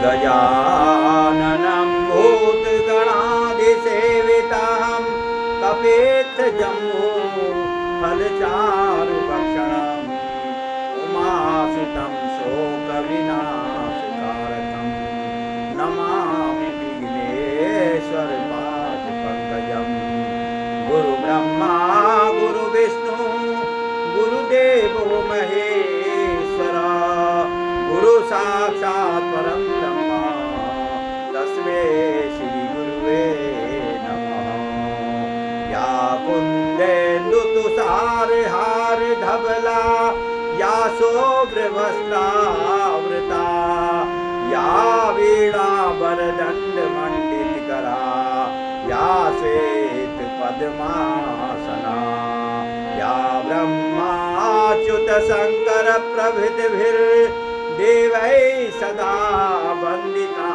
गजाननं भूतगणाधिसेवितं कपित्थजम्बो फलचारुभक्षणम् उमासुतं शोकविनाशकारकं नमामि विघ्नेश्वरपादपङ्कजम्। गुरुब्रह्मा गुरुविष्णु गुरुदेवो महेश्वरा गुरु साक्षात् परं ब्रह्म तस्मै श्री गुरुवे नमः। या कुन्देन्दुतुषारहार धवला या शुभ्रवस्त्रावृता या वीणावरदण्डमण्डितकरा या श्वेतपद्मासना या ब्रह्माच्युत शङ्कर प्रभृतिभिर्देवैः सदा वन्दिता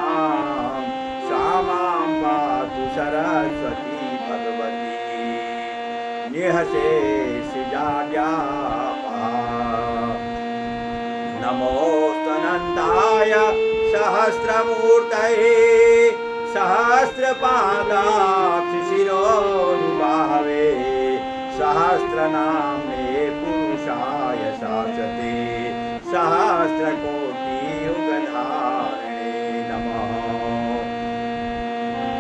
सा मां पातु सरस्वती भगवती निःशेषजाड्यापहा। नमोऽस्तनन्ताय सहस्रमूर्तये सहस्रपादाक्षशिरोरुबाहवे सहस्रनाम्ने पुरुषाय शाश्वते सहस्रकोटियुगधारिणे नमः।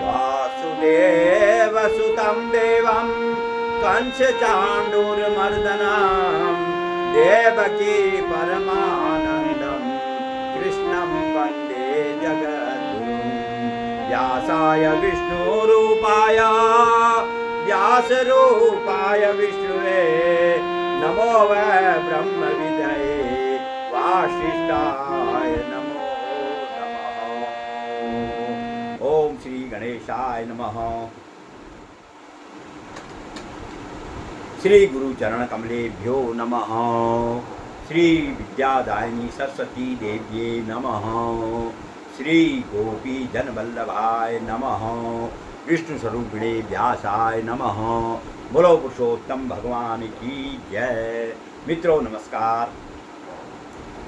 वासुदेवसुतं देवं कंसचाण्डूरमर्दनं देवकी परमानन्दं कृष्णं वन्दे जगद्गुरुं। व्यासाय विष्णुरूपाय व्यासरूपाय विष्णुवे नमो वै ब्रह्मविदये वासिष्ठाय नमो नमः। ओम श्री गणेशाय नमः। श्री गुरु चरण कमलेभ्यो नमः। श्री विद्यादायिनी सरस्वती देव्ये नमः। श्री गोपी जनवल्लभाय नमः। विष्णु स्वरूपिणे व्यासाय नमः। बोलो पुरुषोत्तम भगवान की जय। मित्रों नमस्कार,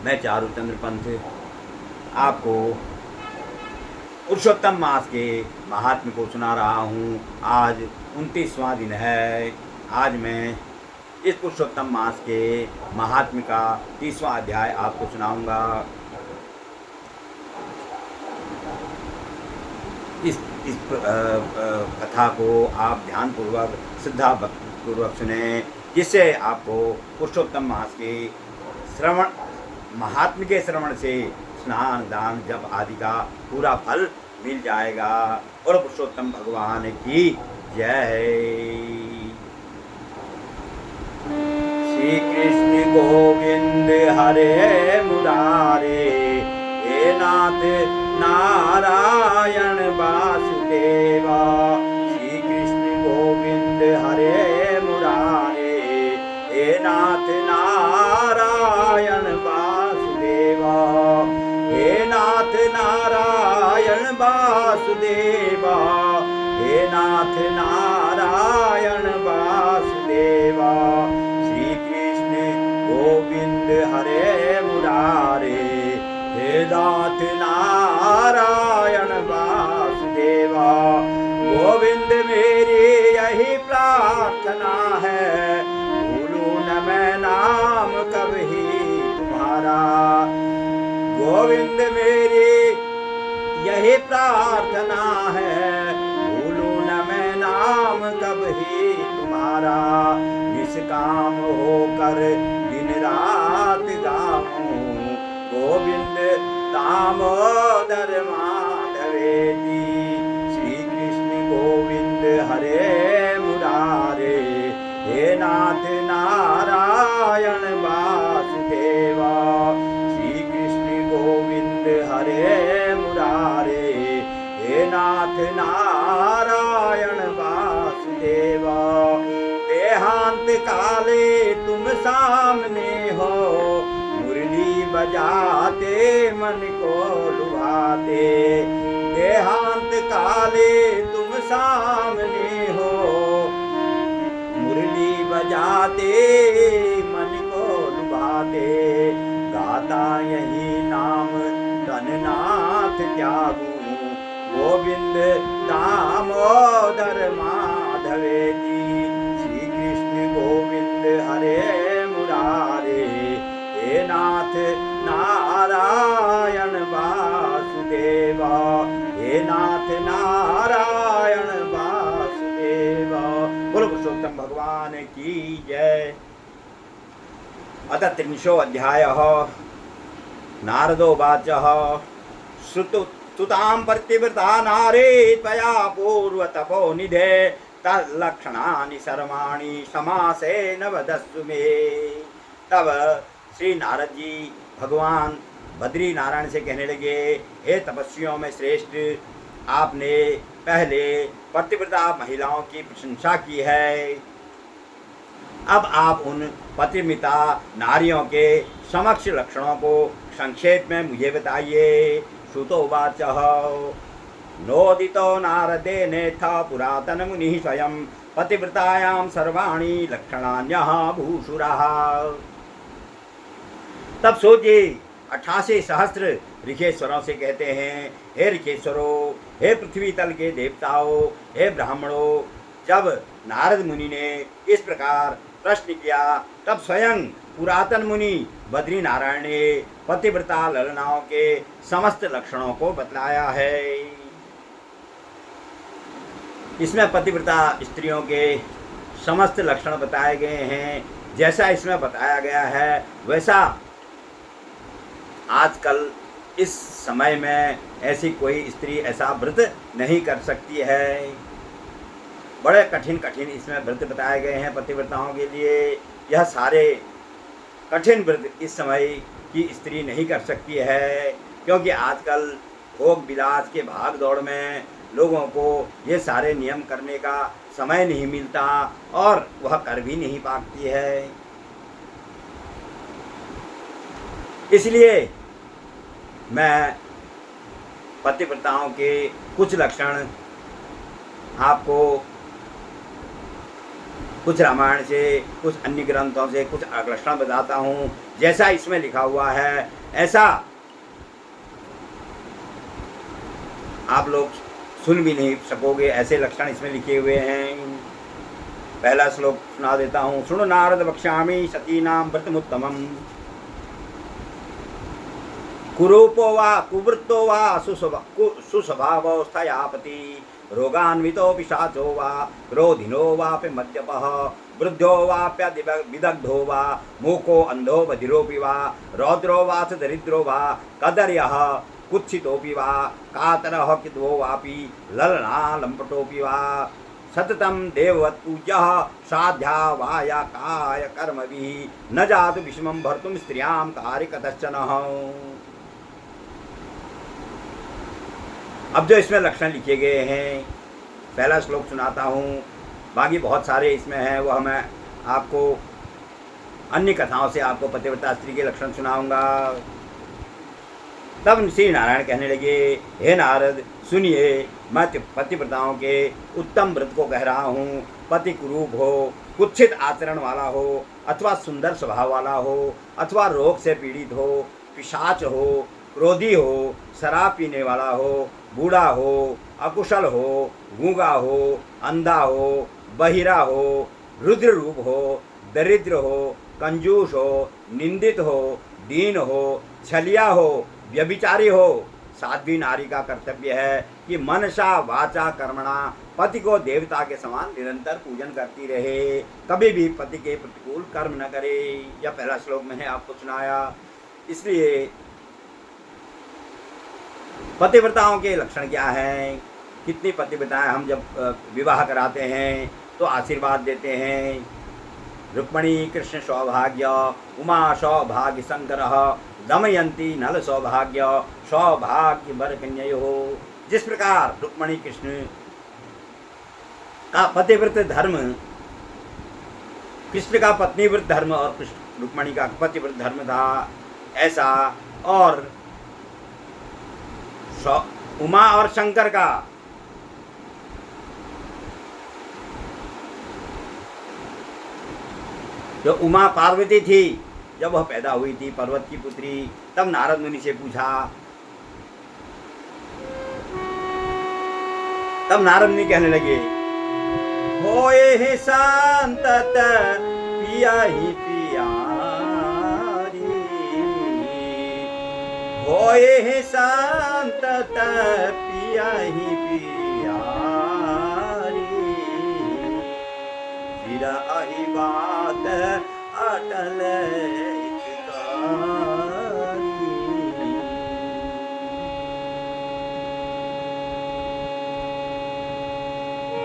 मैं चारुचंद्र पंथ आपको पुरुषोत्तम मास के महात्म्य को सुना रहा हूँ। आज 29वां दिन है। आज मैं इस पुरुषोत्तम मास के महात्म्य का 30वां अध्याय आपको सुनाऊंगा। इस कथा को आप ध्यानपूर्वक श्रद्धापूर्वक सुने, जिससे आपको पुरुषोत्तम मास के श्रवण महात्म्य के श्रवण से स्नान दान जप आदि का पूरा फल मिल जाएगा। और पुरुषोत्तम भगवान की जय। श्री कृष्ण गोविंद हरे मुरारे हे नाथ नारायण वासुदेवा। श्री कृष्ण गोविंद हरे मुरारे हे नाथ नारायण वासुदेवा। हे नाथ नारायण वासुदेवा। हे नाथ नारायण वासुदेवा। श्री कृष्ण गोविंद हरे मुरारे हे नाथ नारायण वासुदेवा। गोविंद मेरी यही प्रार्थना है, भूलूं न मैं नाम कभी तुम्हारा। गोविंद मेरी यही प्रार्थना है, भूलूं न मैं नाम कभी तुम्हारा। निष्काम होकर दिन रात गाऊं गोविंद दामोदर माधवेति। श्री कृष्ण गोविंद हरे मुरारे हे नाथ नारायण वासुदेवा। श्री कृष्ण गोविंद हरे मुरारे हे नाथ नारायण वासुदेवा। देहांत काले तुम सामने हो, मुरली बजाते मन को लुभाते। देहांत काले तुम सामने हो, मुरली बजाते मन को लुभाते। गाता यही नाम तन नाथ नाथ त्यागू गोविंद दामोदर माधवेजी श्री कृष्ण गोविंद हरे मुरारे हे नाथ नारायण वासुदेवा हे नाथ नारायण वासुदेवा। बोलो पुरुषोत्तम भगवान की जय। अतः त्रिंशो अध्यायः। नारदो वाचः सुतां प्रतिवृता नारी त्वया पूर्वतपो निधे तल्लक्षणानि सर्वाणि समासेन वदस्सु मे। तब श्री नारद जी भगवान बद्री नारायण से कहने लगे, हे तपस्वियों में श्रेष्ठ, आपने पहले पतिव्रता महिलाओं की प्रशंसा की है, अब आप उन पतिव्रता नारियों के समक्ष लक्षणों को संक्षेप में मुझे बताइए। श्रुतोवाचः नोदितो नारदेनेथ पुरातन मुनिः स्वयं पतिव्रतायां सर्वाणि लक्षणान्यः भूषुरः। तब सोचिए 88 सहस्त्र ऋषेश्वरों से कहते हैं, हे ऋषेश्वरों, हे पृथ्वी तल के देवताओं, हे ब्राह्मणों, जब नारद मुनि ने इस प्रकार प्रश्न किया तब स्वयं पुरातन मुनि बद्री नारायण ने पतिव्रता ललनाओं के समस्त लक्षणों को बतलाया है। इसमें पतिव्रता स्त्रियों के समस्त लक्षण बताए गए हैं। जैसा इसमें बताया गया है वैसा आजकल इस समय में ऐसी कोई स्त्री ऐसा व्रत नहीं कर सकती है। बड़े कठिन कठिन इसमें व्रत बताए गए हैं पतिव्रताओं के लिए। यह सारे कठिन व्रत इस समय की स्त्री नहीं कर सकती है, क्योंकि आजकल भोग विलास के भाग दौड़ में लोगों को ये सारे नियम करने का समय नहीं मिलता और वह कर भी नहीं पाती है। इसलिए मैं पतिव्रताओं के कुछ लक्षण आपको कुछ रामायण से, कुछ अन्य ग्रंथों से कुछ लक्षण बताता हूँ। जैसा इसमें लिखा हुआ है ऐसा आप लोग सुन भी नहीं सकोगे, ऐसे लक्षण इसमें लिखे हुए हैं। पहला श्लोक सुना देता हूँ। सुनो नारद वक्ष्यामि सतीनां व्रतमुत्तमम् कुरूपो वा कुवृत्तो वा सुस्वभावस्थयापति रोगान्वितो पिशाचो वा क्रोधिनो वापि मद्यपः वृद्धो वाप्यविदग्धो वा मूको अंधो बधिरोऽपि वा रौद्रो वा दरिद्रो वा कदर्यः कुत्सितोऽपि वा कातरः किद्वो वापि ललना लम्पटोऽपि वा सततं देववत् पूज्यः साध्या वाया काय कर्मभिः न जातु विषमं भर्तुं स्त्रियां कार्यकतश्चनः। अब जो इसमें लक्षण लिखे गए हैं पहला श्लोक सुनाता हूँ, बाकी बहुत सारे इसमें हैं, वह मैं आपको अन्य कथाओं से आपको पतिव्रता स्त्री के लक्षण सुनाऊंगा। तब श्री नारायण कहने लगे, हे नारद सुनिए, मैं पतिव्रताओं के उत्तम व्रत को कह रहा हूँ। पति कुरूप हो, कुत्सित आचरण वाला हो, अथवा सुंदर स्वभाव वाला हो, अथवा रोग से पीड़ित हो, पिशाच हो, क्रोधी हो, शराब पीने वाला हो, बूढ़ा हो, अकुशल हो, गूंगा हो, अंधा हो, बहिरा हो, रुद्र रूप हो, दरिद्र हो, कंजूस हो, निंदित हो, दीन हो, छलिया हो, व्यभिचारी हो। साध्वी नारी का कर्तव्य है कि मनसा वाचा कर्मणा पति को देवता के समान निरंतर पूजन करती रहे, कभी भी पति के प्रतिकूल कर्म न करे। यह पहला श्लोक मैंने आपको सुनाया। इसलिए पतिव्रताओं के लक्षण क्या हैं, कितनी पतिव्रताएं हम जब विवाह कराते हैं तो आशीर्वाद देते हैं। रुक्मणी कृष्ण सौभाग्य, उमा सौभाग्य शंकर, दमयंती नल सौभाग्य, सौभाग्य वर कन्ययो। जिस प्रकार रुक्मणी कृष्ण का पतिव्रत धर्म, कृष्ण का पत्नीव्रत धर्म और रुक्मणी का पतिव्रत धर्म था, ऐसा और उमा और शंकर का जो उमा पार्वती थी जब वह पैदा हुई थी, पर्वत की पुत्री, तब नारद मुनि से पूछा तब नारद मुनि कहने लगे, होए है संतत पिया ही पियारी, होए है संतत पिया ही पियारी, फिर आही बात अटल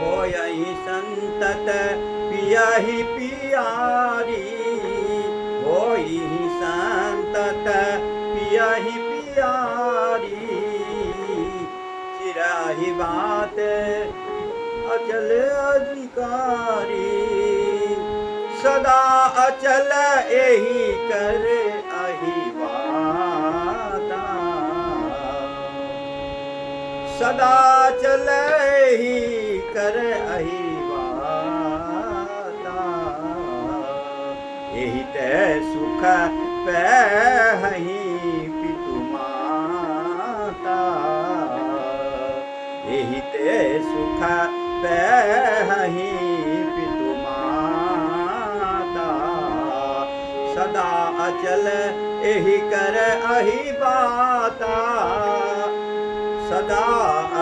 होयहि संतत पिया ही पियारी, होयहि संतत पिया ही पियारी, चिराही बात अचल अधिकारी, सदा अचल एही कर अहि वाता, सदा चल ही कर अहि वाता, एहि ते सुख पैहि पितु माता, एहि ते सुख पैहि पितु माता, सदा अचल एहि कर अहि बाता, सदा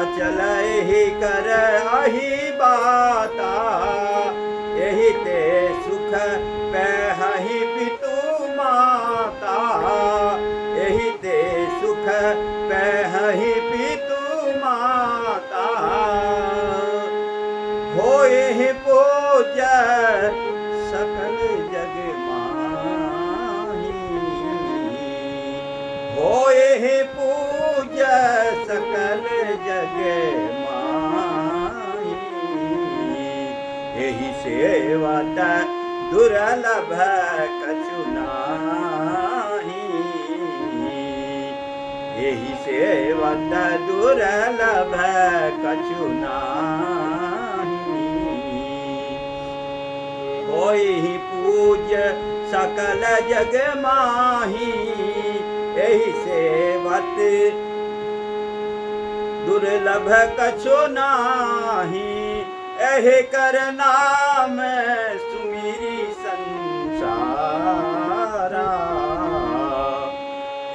अचल एहि कर अहि बाता, एहि ते सुख पैहि पितु माता, एहि ते सुख पैहि पितु माता, होए है पूज्य सकल जग माही, होए है पूज्य सकल जग माही, एहि सेवत दुर्लभ कछु नाही, एहि सेवत दुर्लभ कछु नाही, होहि पूज्य सकल जग माही, एहि सेवत दुर्लभ कछु नाही, एहि कर नाम सुमिरी संसारा,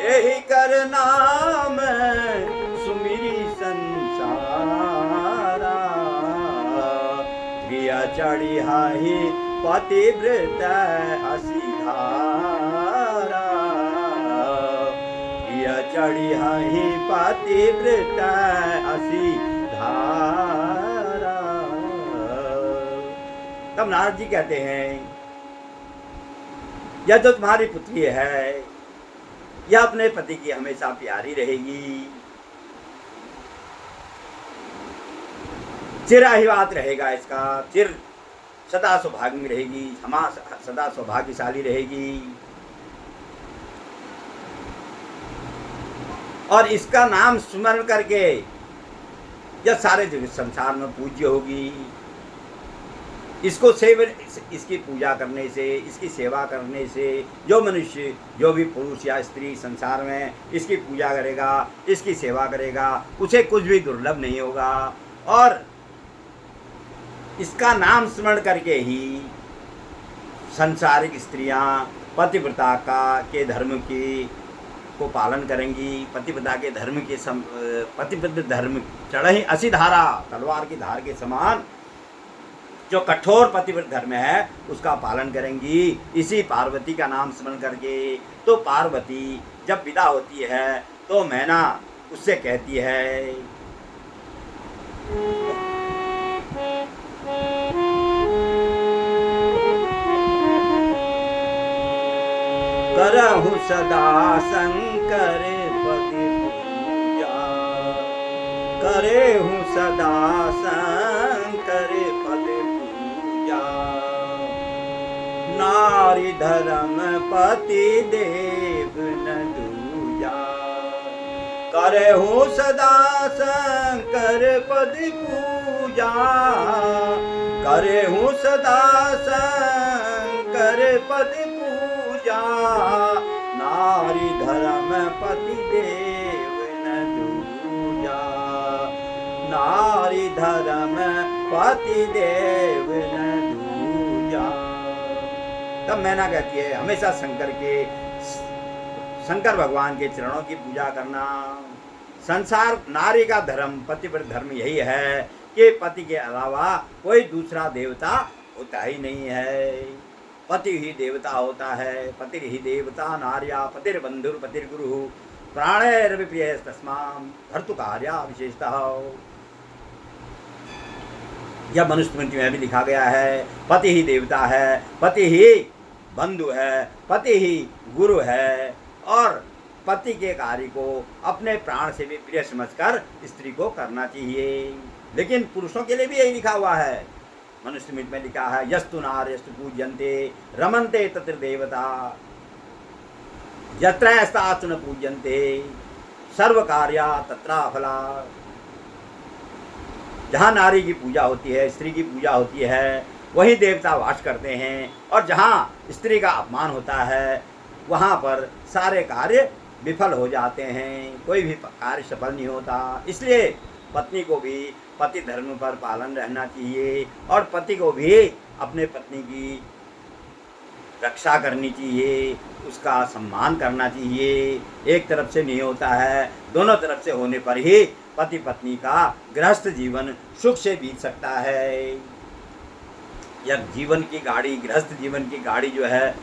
एहि कर नाम सुमिरी संसारा, क्रिया चढ़ी हाही पतिव्रत असिधारा, क्रिया चढ़ी हाही पतिव्रत असिधारा। तब नारद जी कहते हैं, यह जो तुम्हारी पुत्री है यह अपने पति की हमेशा प्यारी रहेगी, चिराहिवात रहेगा इसका, चिर सदा सौभाग्य में रहेगी, सदा सौभाग्यशाली रहेगी, और इसका नाम स्मरण करके यह सारे जगत संसार में पूज्य होगी। इसको सेवन, इसकी पूजा करने से, इसकी सेवा करने से जो मनुष्य, जो भी पुरुष या स्त्री संसार में इसकी पूजा करेगा, इसकी सेवा करेगा, उसे कुछ भी दुर्लभ नहीं होगा। और इसका नाम स्मरण करके ही सांसारिक स्त्रियां पतिव्रता के धर्म को पालन करेंगी। पतिव्रता के धर्म के पतिव्रत धर्म चढ़ही असी धारा, तलवार की धार के समान जो कठोर पतिव्रत धर्म है उसका पालन करेंगी, इसी पार्वती का नाम स्मरण करके। तो पार्वती जब विदा होती है तो मैना उससे कहती है, करहु सदा शंकर पति पूजा, करेहु सदा शंकर पति पूजा, नारी धर्म पति देव न दूजा, करेहु सदा शंकर पति पूजा, करेहु सदा शंकर पति पूजा, नारी धर्म पति देव न दूजा, नारी धर्म पति देव न दूजा। तब मैना कहती है हमेशा शंकर भगवान के चरणों की पूजा करना। संसार नारी का धर्म, पतिव्रत धर्म यही है कि पति के अलावा कोई दूसरा देवता होता ही नहीं है। पति ही देवता होता है। पति ही देवता नार्या पतिर्बंधुर पतिर्गुरु प्राणैरपि प्रियस्तस्मात् भर्तृकार्या विशेषतः। यह मनुस्मृति में भी लिखा गया है। पति ही देवता है, पति ही बंधु है, पति ही गुरु है और पति के कार्य को अपने प्राण से भी प्रिय समझकर स्त्री को करना चाहिए। लेकिन पुरुषों के लिए भी यही लिखा हुआ है। मनुस्मृति में लिखा है यस्तु नार्यस्तु पूज्यन्ते रमन्ते तत्र देवता यत्रैस्तास्तु न पूज्यन्ते सर्व कार्या तत्रा फला। जहाँ नारी की पूजा होती है, स्त्री की पूजा होती है, वहीं देवता वास करते हैं और जहाँ स्त्री का अपमान होता है वहाँ पर सारे कार्य विफल हो जाते हैं, कोई भी कार्य सफल नहीं होता। इसलिए पत्नी को भी पति धर्म पर पालन रहना चाहिए और पति को भी अपने पत्नी की रक्षा करनी चाहिए, उसका सम्मान करना चाहिए। एक तरफ से नहीं होता है, दोनों तरफ से होने पर ही पति पत्नी का गृहस्थ जीवन सुख से बीत सकता है। यह जीवन की गाड़ी, गृहस्थ जीवन की गाड़ी जो है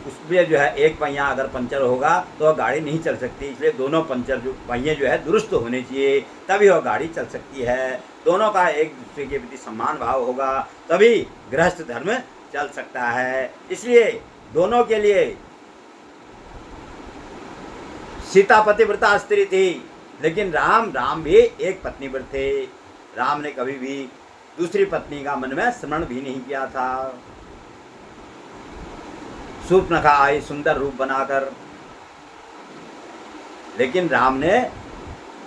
उसमें जो है एक पहिया अगर पंचर होगा तो वह गाड़ी नहीं चल सकती। इसलिए दोनों पहिए जो है दुरुस्त होने चाहिए, तभी वह गाड़ी चल सकती है। दोनों का एक दूसरे के प्रति सम्मान भाव होगा तभी गृहस्थ धर्म चल सकता है। इसलिए दोनों के लिए सीता पतिव्रता स्त्री थी, लेकिन राम भी एक पत्नीव्रत थे। राम ने कभी भी दूसरी पत्नी का मन में स्मरण भी नहीं किया था। शूर्पणखा आई सुंदर रूप बनाकर, लेकिन राम ने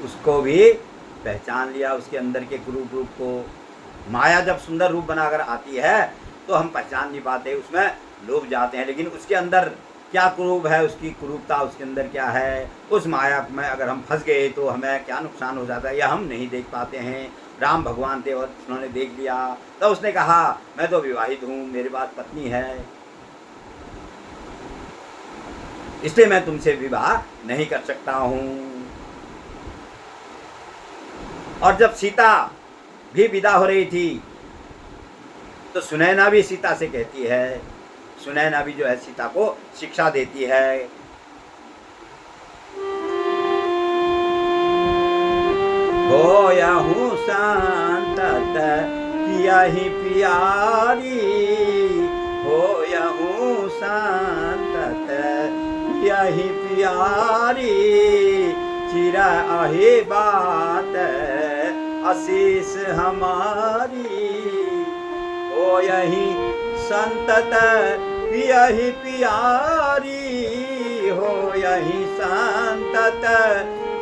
उसको भी पहचान लिया, उसके अंदर के कुरूप रूप को। माया जब सुंदर रूप बनाकर आती है तो हम पहचान नहीं पाते, उसमें लोभ जाते हैं, लेकिन उसके अंदर क्या कुरूप है, उसकी कुरूपता उसके अंदर क्या है, उस माया में अगर हम फंस गए तो हमें क्या नुकसान हो जाता है यह हम नहीं देख पाते हैं। राम भगवान थे और उन्होंने देख लिया, तो उसने कहा मैं तो विवाहित हूँ, मेरे पास पत्नी है, इसलिए मैं तुमसे विवाह नहीं कर सकता हूँ। और जब सीता भी विदा हो रही थी तो सुनैना भी सीता से कहती है, सुनैना भी जो है सीता को शिक्षा देती है। होयहु संतत पियहि प्यारी, होयहु संतत पियहि प्यारी, चिर अहि बात आशीष हमारी। होयहि संतत पियहि प्यारी, होयहि संतत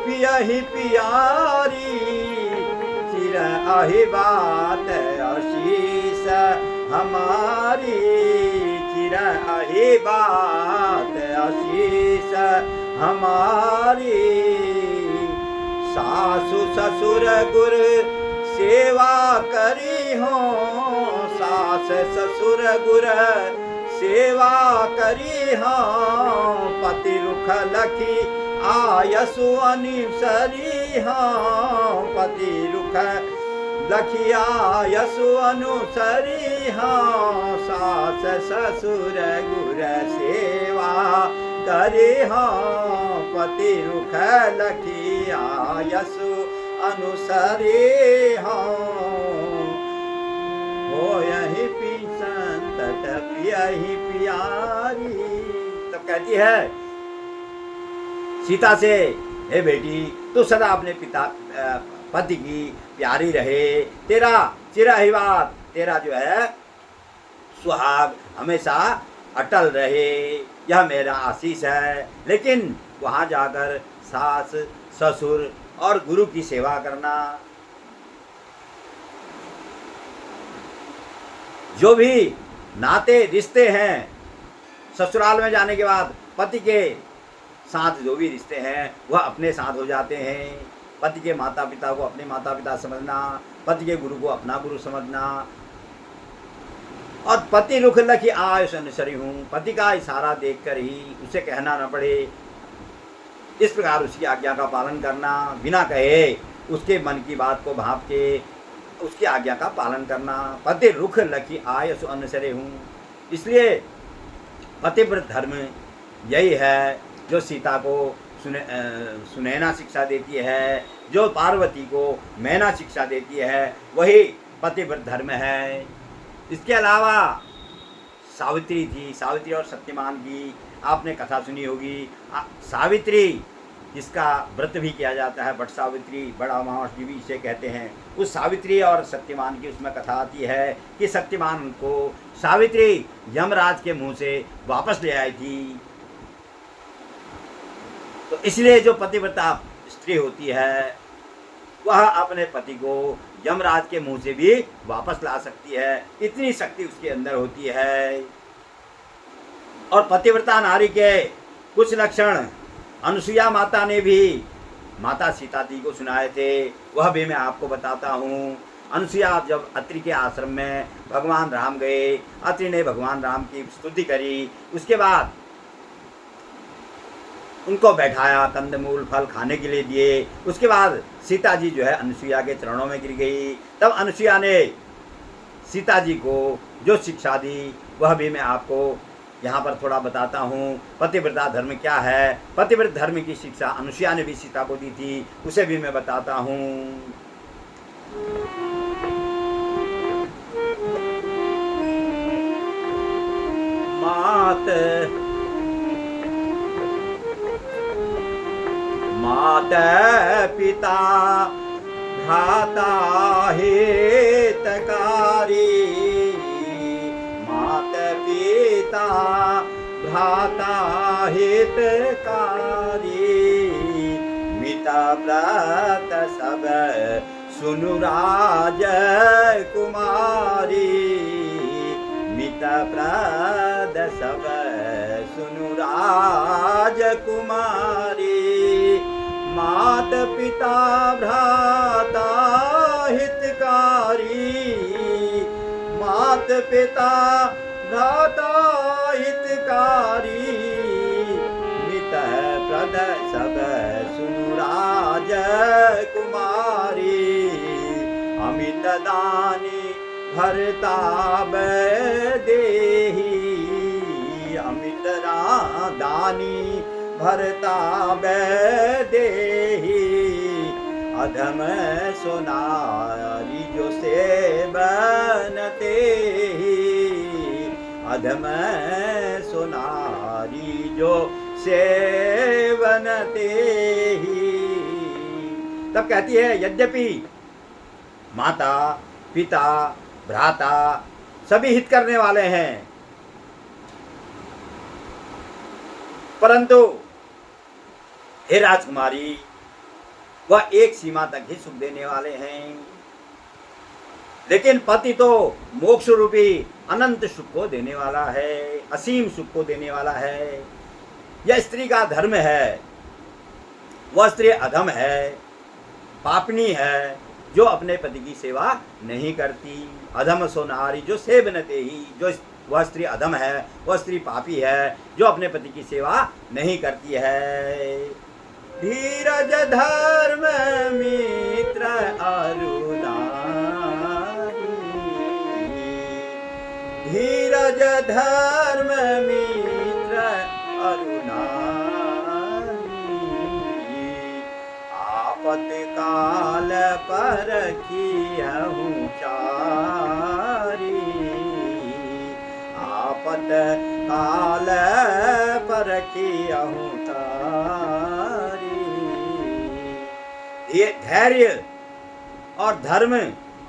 पियहि प्यारी, चिर अहि बात आशीष हमारी, चिर अहि बात आशीष हमारी। सासु ससुर गुर सेवा करी हो, सास ससुर गुर सेवा करी हो, पति रुख लखी आयसु अनुसरी हो, पति रुख लखी आयसु अनुसरी हो, सास ससुर गुर सेवा करी हो, पति रुख लखी आयसु अनुसरी हो। होयहि संतत पियहि प्यारी। तब कहती है सीता से, हे बेटी तू सदा अपने पिता पति की प्यारी रहे, तेरा चिरहिवात, तेरा जो है सुहाग हमेशा अटल रहे, यह मेरा आशीष है। लेकिन वहाँ जाकर सास ससुर और गुरु की सेवा करना, जो भी नाते रिश्ते हैं ससुराल में जाने के बाद पति के साथ जो भी रिश्ते हैं वह अपने साथ हो जाते हैं। पति के माता पिता को अपने माता पिता समझना, पति के गुरु को अपना गुरु समझना, और पति रुख लखी आयुष अनुसरी हूँ, पति का इशारा देखकर ही उसे कहना न पड़े, इस प्रकार उसकी आज्ञा का पालन करना, बिना कहे उसके मन की बात को भाप के उसकी आज्ञा का पालन करना। पति रुख लखी आयुष अनुसरे हूँ, इसलिए पतिव्रत धर्म यही है जो सीता को सुनैना शिक्षा देती है, जो पार्वती को मैना शिक्षा देती है, वही पतिव्रत धर्म है। इसके अलावा सावित्री थी, सावित्री और सत्यवान की आपने कथा सुनी होगी। सावित्री जिसका व्रत भी किया जाता है, बट सावित्री, बड़ा अमावस भी इसे कहते हैं, उस सावित्री और सत्यवान की उसमें कथा आती है कि सत्यवान को सावित्री यमराज के मुंह से वापस ले आई थी। तो इसलिए जो पतिव्रता स्त्री होती है वह अपने पति को यमराज के मुंह से भी वापस ला सकती है, इतनी शक्ति उसके अंदर होती है। और पतिव्रता नारी के कुछ लक्षण अनुसुईया माता ने भी माता सीता जी को सुनाए थे, वह भी मैं आपको बताता हूँ। अनुसुईया जब अत्रि के आश्रम में भगवान राम गए, अत्रि ने भगवान राम की स्तुति करी, उसके बाद उनको बैठाया, कंदमूल फल खाने के लिए दिए। उसके बाद सीता जी जो है अनुसुईया के चरणों में गिर गई। तब अनुसुईया ने सीता जी को जो शिक्षा दी वह भी मैं आपको यहाँ पर थोड़ा बताता हूँ। पतिव्रता धर्म क्या है, पतिव्रत धर्म की शिक्षा अनुसुईया ने भी सीता को दी थी, उसे भी मैं बताता हूँ। माता पिता भ्राता हितकारी, माता पिता भ्राता हितकारी, मिता व्रत सब सुनु राज कुमारी, मिता व्रत सब सुनु राज कुमारी, मात पिता भ्राता हितकारी, मात पिता भ्राता हितकारी, मितः प्रद सब सुनु राज कुमारी, अमित दानी भरताब देही, अमित दानी भरताब देही, अधम सोनारी जो सेवन तेहि, अधम सोनारी जो सेवन तेहि। तब कहती है यद्यपि माता पिता भ्राता सभी हित करने वाले हैं, परंतु हे राजकुमारी वह एक सीमा तक ही सुख देने वाले हैं, लेकिन पति तो मोक्ष रूपी अनंत सुख को देने वाला है, असीम सुख को देने वाला है। यह स्त्री का धर्म है। वह स्त्री अधम है, पापनी है, जो अपने पति की सेवा नहीं करती। अधम सोनारी जो सेवनते ही, जो वह स्त्री अधम है, वह स्त्री पापी है जो अपने पति की सेवा नहीं करती है। धीरज धर्म मित्र अरुणारी, धीरज धर्म मित्र अरुणारी, आपत काल पर कियहु चारी, आपत काल पर कियहु तारी। ये धैर्य और धर्म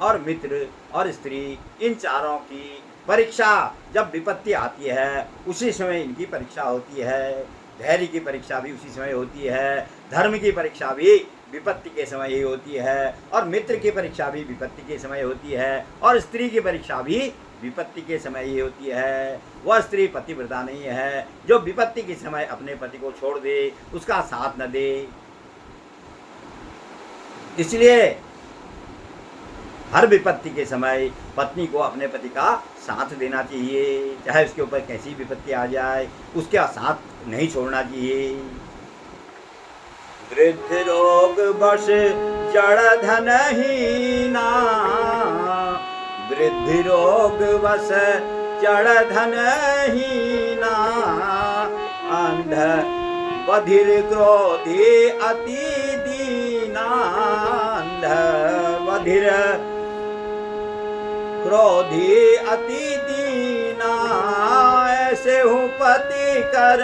और मित्र और स्त्री, इन चारों की परीक्षा जब विपत्ति आती है उसी समय इनकी परीक्षा होती है। धैर्य की परीक्षा भी उसी समय होती है, धर्म की परीक्षा भी विपत्ति के समय ही होती है, और मित्र की परीक्षा भी विपत्ति के समय होती है, और स्त्री की परीक्षा भी विपत्ति के समय ही होती है। वह स्त्री पतिव्रता नहीं है जो विपत्ति के समय अपने पति को छोड़ दे, उसका साथ न दे। इसलिए हर विपत्ति के समय पत्नी को अपने पति का साथ देना चाहिए, चाहे उसके ऊपर कैसी विपत्ति आ जाए, उसका साथ नहीं छोड़ना चाहिए। वृद्ध रोग बस जड़ धनहीना, वृद्धि रोग बस जड़ धनहीना, अंध बधिर क्रोधी अति दीना, अंध बधिर क्रोधी अति दीना, ऐसे हूँ पति कर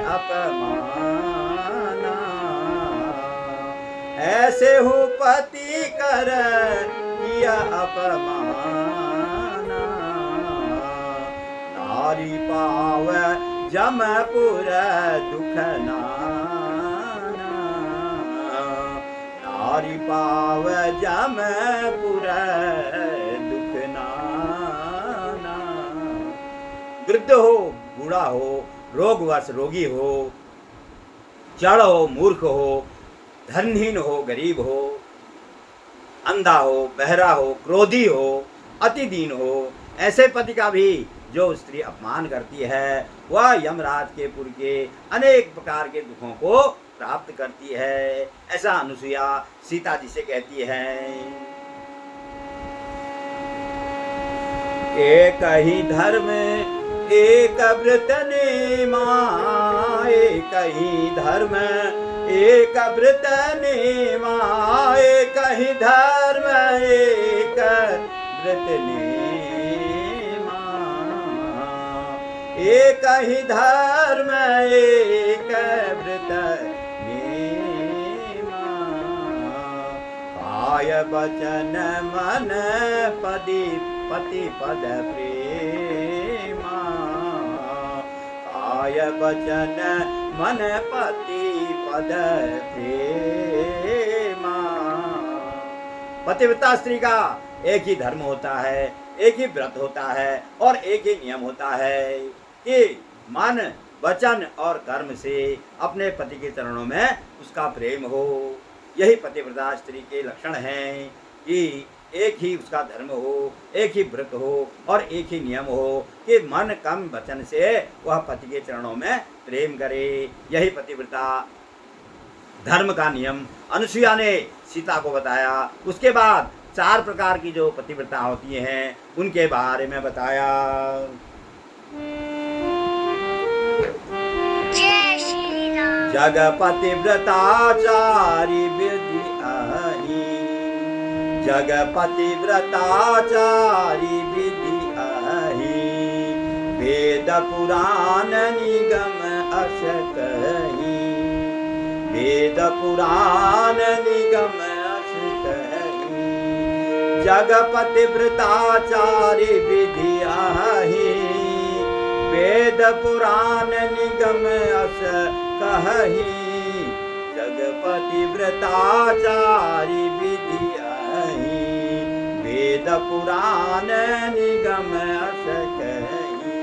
अपमाना, ऐसे हूँ पति कर किया अपमाना, नारी पाव जमपुर दुख नाना, नारी पाव जमपुर दुख नाना। वृद्ध हो, बूढ़ा हो, रोगवश रोगी हो, जड़ हो, मूर्ख हो, धनहीन हो, गरीब हो, अंधा हो, बहरा हो, क्रोधी हो, अति दीन हो, ऐसे पति का भी जो स्त्री अपमान करती है वह यमराज के पुर के अनेक प्रकार के दुखों को प्राप्त करती है। ऐसा अनुसुईया सीता जी से कहती है। एक ही धर्म एक व्रत नेमा, एक ही धर्म एक व्रत नेमा, एक ही धर्म एक व्रत नेमा, एक ही धर्म एक व्रत नेमा, काय वचन मन पति पद प्रेमा, काय वचन मन पति पद प्रेमा। पतिव्रता स्त्री का एक ही धर्म होता है, एक ही व्रत होता है और एक ही नियम होता है कि मन वचन और कर्म से अपने पति के चरणों में उसका प्रेम हो। यही पतिव्रता स्त्री के लक्षण हैं कि एक ही उसका धर्म हो, एक ही व्रत हो और एक ही नियम हो कि मन कम वचन से वह पति के चरणों में प्रेम करे। यही पतिव्रता धर्म का नियम अनुसुईया ने सीता को बताया। उसके बाद 4 प्रकार की जो पतिव्रता होती हैं उनके बारे में बताया। जग पतिव्रताचारी विधि आही, जग पतिव्रताचारी विधि आही, वेद पुराण निगम अस कही, वेद पुराण निगम अस कही, जग पतिव्रताचारी विधि आही, वेद पुराण निगम अस कही, जग पतिव्रताचारी विधि आही, वेद पुराण निगम अस कही।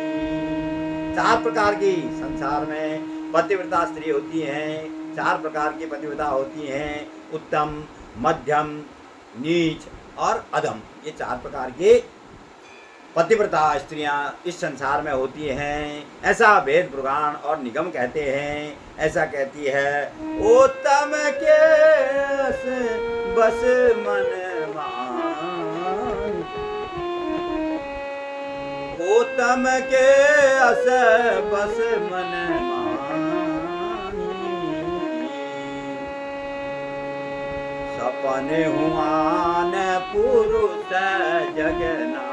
4 प्रकार की संसार में पतिव्रता स्त्री होती हैं। 4 प्रकार की पतिव्रता होती हैं, उत्तम, मध्यम, नीच और अधम। ये 4 प्रकार की पतिव्रता स्त्रियां इस संसार में होती हैं। ऐसा वेद पुराण और निगम कहते हैं। ऐसा कहती है, उत्तम के अस बस मन मान, उत्तम के अस बस मन मान, सपने हुआन पुरुष जगना,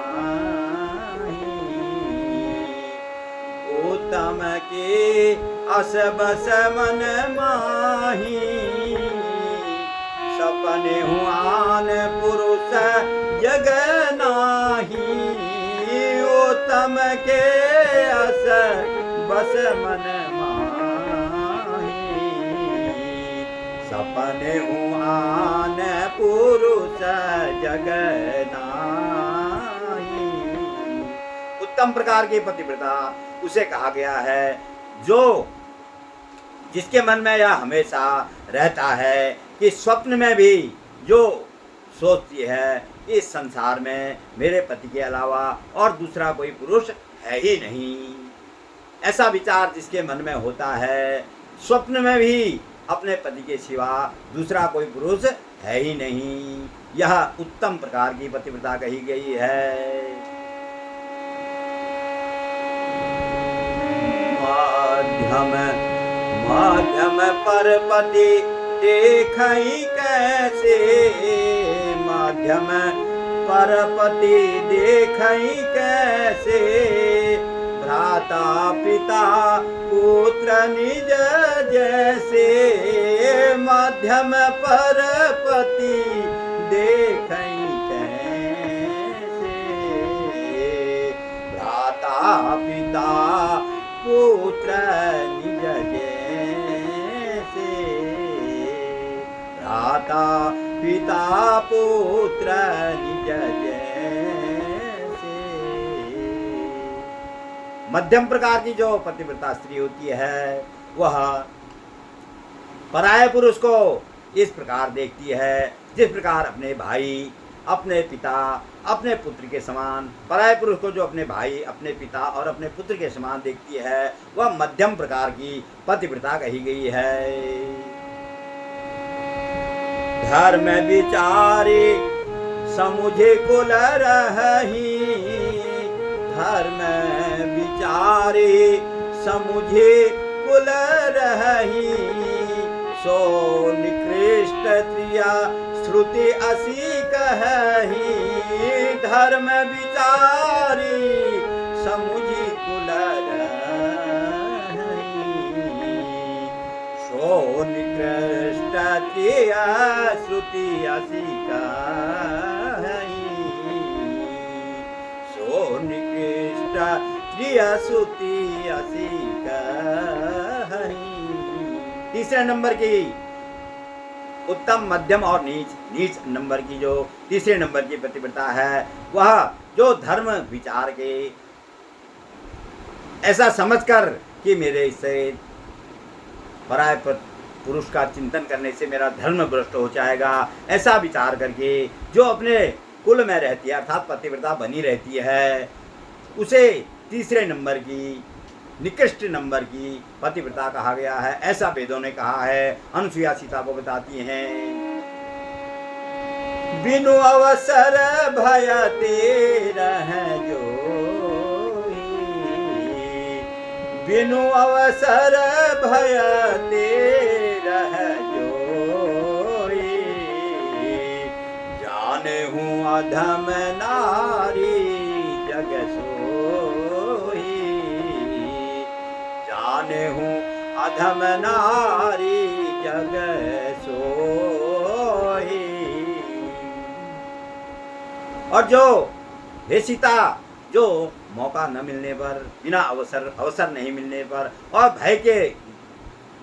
उत्तम के अस बस मन माही, सपने हुआन पुरुष जग नाही, उत्तम के अस बस मन माही, सपने हुआन पुरुष जग नाही। उत्तम प्रकार की पतिव्रता उसे कहा गया है जो जिसके मन में यह हमेशा रहता है कि स्वप्न में भी जो सोचती है इस संसार में मेरे पति के अलावा और दूसरा कोई पुरुष है ही नहीं, ऐसा विचार जिसके मन में होता है, स्वप्न में भी अपने पति के सिवा दूसरा कोई पुरुष है ही नहीं, यह उत्तम प्रकार की पतिव्रता कही गई है। माध्यम माध्यम पर पति देखई कैसे, माध्यम पर पति देखई कैसे, भ्राता पिता पुत्र निज जैसे, माध्यम पर पति देखई कैसे, भ्राता पिता पुत्र निज जैसे, भ्राता पिता पुत्र निज जैसे। मध्यम प्रकार की जो पतिव्रता स्त्री होती है वह पराये पुरुष को इस प्रकार देखती है जिस प्रकार अपने भाई, अपने पिता, अपने पुत्र के समान, पराये पुरुष को जो अपने भाई, अपने पिता और अपने पुत्र के समान देखती है, वह मध्यम प्रकार की पतिव्रता कही गई है। धर्म विचारे समुझे कुल रही, धर्म विचारे समुझे कुल रही, सो निकृष्ट त्रिया श्रुति असी कही, धर्म विचारी समुझी कुल रही, सो निकृष्ट त्रिया श्रुति असी कही, सो निकृष्ट त्रिया श्रुति असी कही। तीसरे नंबर की उत्तम, मध्यम और नीच नंबर की जो तीसरे नंबर की पतिव्रता है वह जो धर्म विचार के ऐसा समझकर कि मेरे इससे पराय पुरुष का चिंतन करने से मेरा धर्म भ्रष्ट हो जाएगा, ऐसा विचार करके जो अपने कुल में रहती है अर्थात पतिव्रता बनी रहती है, उसे तीसरे नंबर की निकृष्ट नंबर की पतिव्रता कहा गया है, ऐसा वेदों ने कहा है। अनुसुईया सीता को बताती हैं, बिनु अवसर भय तेरा है जो, बिनु अवसर भय तेरा है जो, जाने हूँ अधम नारी जग सोई, जाने हूँ अधम नारी जग सोई। और जो हे सीता, जो मौका न मिलने पर, बिना अवसर नहीं मिलने पर और भय के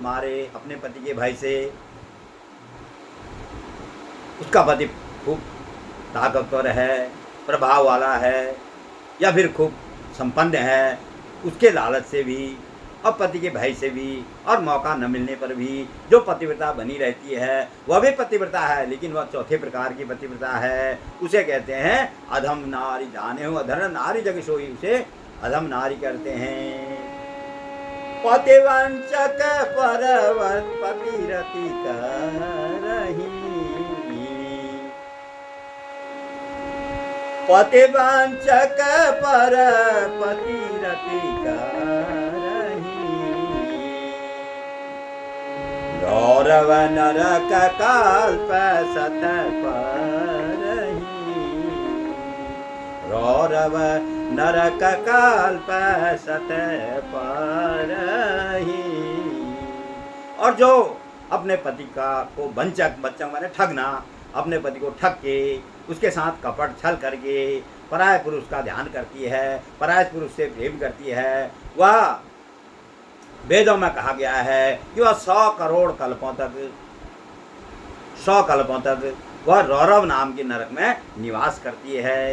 मारे, अपने पति के भय से, उसका पति खूब ताकतवर है, प्रभाव वाला है या फिर खूब संपन्न है, उसके लालच से भी और पति के भय से भी और मौका न मिलने पर भी जो पतिव्रता बनी रहती है वह भी पतिव्रता है, लेकिन वह चौथे प्रकार की पतिव्रता है, उसे कहते हैं अधम नारी। जाने हो अधम नारी जग सोई, उसे अधम नारी करते हैं। पतिवंचक परवत पतिरति करही, पतिवंचक पर पतिरति करही, गौरव नरक कल्प सत परही, गौरव नरक कल्प सत परही। और जो अपने पति को वंचक माने ठगना, अपने पति को ठग के उसके साथ कपट छल करके पराय पुरुष का ध्यान करती है, पराय पुरुष से प्रेम करती है, वह वेदों में कहा गया है कि वह 100 करोड़ कल्पों तक, 100 कल्पों तक वह रौरव नाम के नरक में निवास करती है।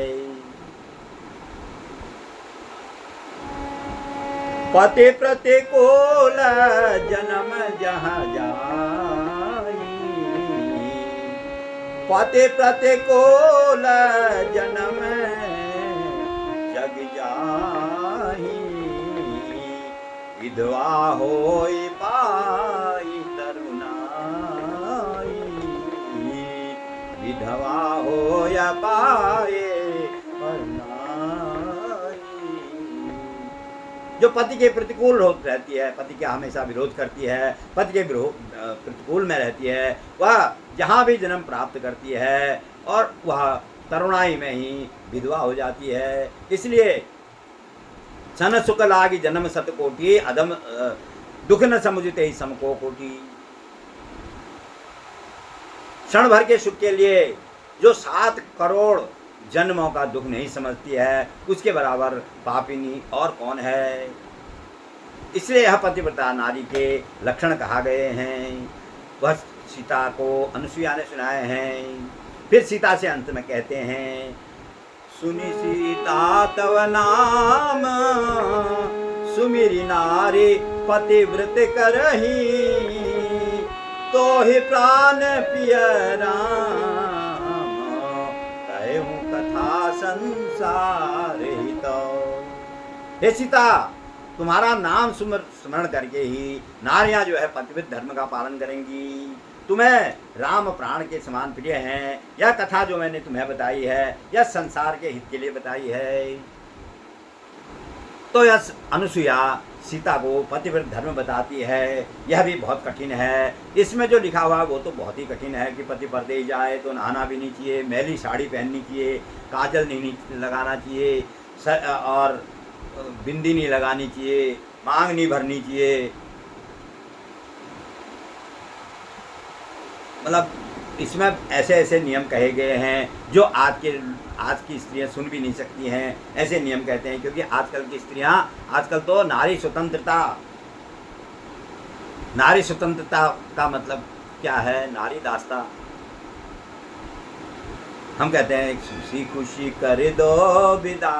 पति प्रतिकूल जन्म जहाँ जाई, पति प्रतिकूल जन्म जग जाही, विधवा होई पाई तरुणाई, विधवा होया पाए तरुणाई। जो पति के प्रतिकूल रहती है, पति का हमेशा विरोध करती है, पति के प्रतिकूल में रहती है, वह जहाँ भी जन्म प्राप्त करती है और वह तरुणाई में ही विधवा हो जाती है। इसलिए सन सुख लागी जन्म सत कोटि, अधम दुख न समुझते ही समको कोटि। क्षण भर के सुख के लिए जो 7 करोड़ जन्मों का दुख नहीं समझती है, उसके बराबर पापिनी और कौन है। इसलिए यह पतिव्रता नारी के लक्षण कहा गए हैं। वह सीता को अनुसुईया ने सुनाए हैं। फिर सीता से अंत में कहते हैं, सुनी सीता तव नाम, सुमिरी नारी पतिव्रत करही, तो ही प्राण प्रिय राम, कहूँ कथा संसार हित। हे सीता, तुम्हारा नाम स्मरण करके ही नारियां जो है पतिव्रत धर्म का पालन करेंगी। तुम्हें राम प्राण के समान प्रिय हैं। यह कथा जो मैंने तुम्हें बताई है, यह संसार के हित के लिए बताई है। तो यह अनुसुईया सीता को पतिव्रत धर्म बताती है। यह भी बहुत कठिन है। इसमें जो लिखा हुआ वो तो बहुत ही कठिन है कि पति परदेश जाए तो नहाना भी नहीं चाहिए, मैली साड़ी पहननी चाहिए, काजल नहीं लगाना चाहिए, और बिंदी नहीं लगानी चाहिए, मांग नहीं भरनी चाहिए। मतलब इसमें ऐसे ऐसे नियम कहे गए हैं जो आज की स्त्रियां सुन भी नहीं सकती हैं। ऐसे नियम कहते हैं क्योंकि आजकल की स्त्रियां, आजकल तो नारी स्वतंत्रता का मतलब क्या है? नारी दास्ता। हम कहते हैं खुशी खुशी कर दो विदा,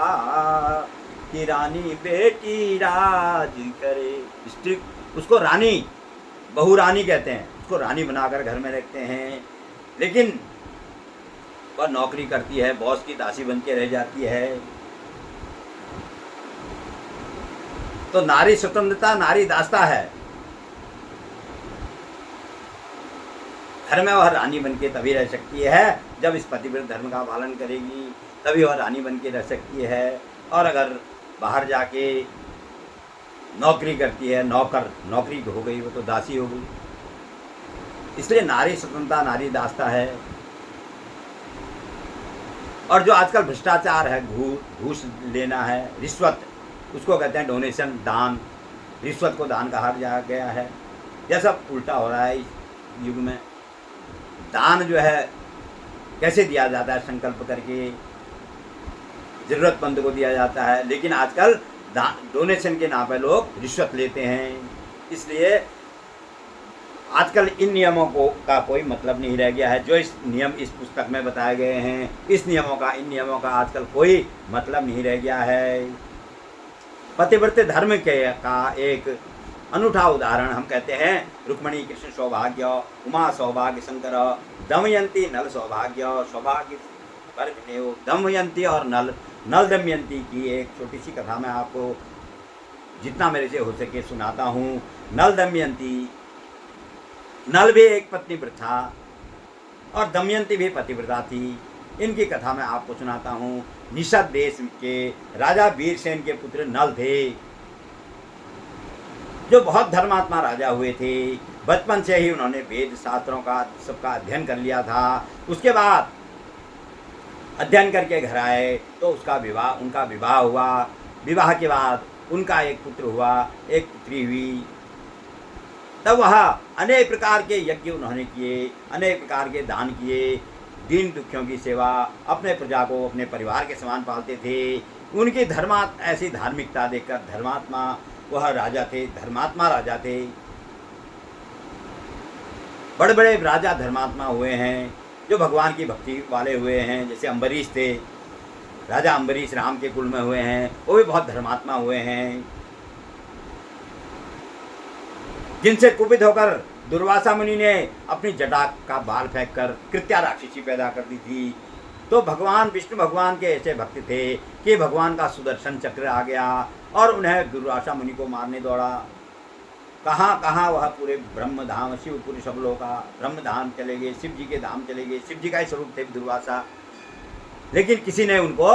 कि रानी बेटी राज करे। स्त्री, उसको रानी, बहू रानी कहते हैं, उसको रानी बनाकर घर में रखते हैं। लेकिन वह नौकरी करती है, बॉस की दासी बन के रह जाती है। तो नारी स्वतंत्रता, नारी दास्ता है। घर में वह रानी बन के तभी रह सकती है जब इस पतिव्रत धर्म का पालन करेगी, तभी वह रानी बन के रह सकती है। और अगर बाहर जाके नौकरी करती है, नौकरी हो गई, वो तो दासी हो गई। इसलिए नारी स्वतंत्रता, नारी दास्ता है। और जो आजकल भ्रष्टाचार है, घूस लेना है, रिश्वत, उसको कहते हैं डोनेशन, दान। रिश्वत को दान कहा गया है। यह सब उल्टा हो रहा है इस युग में। दान जो है कैसे दिया जाता है? संकल्प करके जरूरतमंद को दिया जाता है। लेकिन आजकल डोनेशन के नाम पर लोग रिश्वत लेते हैं। इसलिए आजकल इन नियमों का कोई मतलब नहीं रह गया है। जो नियम इस पुस्तक में बताए गए हैं, इन नियमों का आजकल कोई मतलब नहीं रह गया है। पतिव्रत धर्म का एक अनूठा उदाहरण हम कहते हैं, रुक्मणी कृष्ण सौभाग्य, उमा सौभाग्य शंकर, दमयंती नल सौभाग्य, सौभाग्य पर दमयंती और नल दमयंती की एक छोटी सी कथा मैं आपको जितना मेरे से हो सके सुनाता हूँ। नल दमयंती, नल भी एक पत्नीव्रत था और दमयंती भी पतिव्रता थी। इनकी कथा मैं आपको सुनाता हूँ। निषद देश के राजा वीरसेन के पुत्र नल थे, जो बहुत धर्मात्मा राजा हुए थे। बचपन से ही उन्होंने वेद शास्त्रों का सबका अध्ययन कर लिया था। उसके बाद अध्ययन करके घर आए तो उनका विवाह हुआ। विवाह के बाद उनका एक पुत्र हुआ, एक पुत्री हुई। तब वह अनेक प्रकार के यज्ञ उन्होंने किए, अनेक प्रकार के दान किए, दीन दुखियों की सेवा, अपने प्रजा को अपने परिवार के समान पालते थे। उनकी ऐसी धार्मिकता देखकर धर्मात्मा वह राजा थे, धर्मात्मा राजा थे। बड़े बड़े राजा धर्मात्मा हुए हैं जो भगवान की भक्ति वाले हुए हैं। जैसे अम्बरीश थे, राजा अम्बरीश राम के कुल में हुए हैं, वो भी बहुत धर्मात्मा हुए हैं। जिनसे कुपित होकर दुर्वासा मुनि ने अपनी जटा का बाल फेंक कर कृत्या राक्षसी पैदा कर दी थी। तो भगवान विष्णु भगवान के ऐसे भक्त थे कि भगवान का सुदर्शन चक्र आ गया और उन्हें दुर्वासा मुनि को मारने दौड़ा। कहाँ कहाँ वह पूरे ब्रह्म धाम, शिवपुरी सब लोग का ब्रह्म धाम चले गए, शिव जी के धाम चले गए, शिव जी का ही स्वरूप थे दुर्वासा, लेकिन किसी ने उनको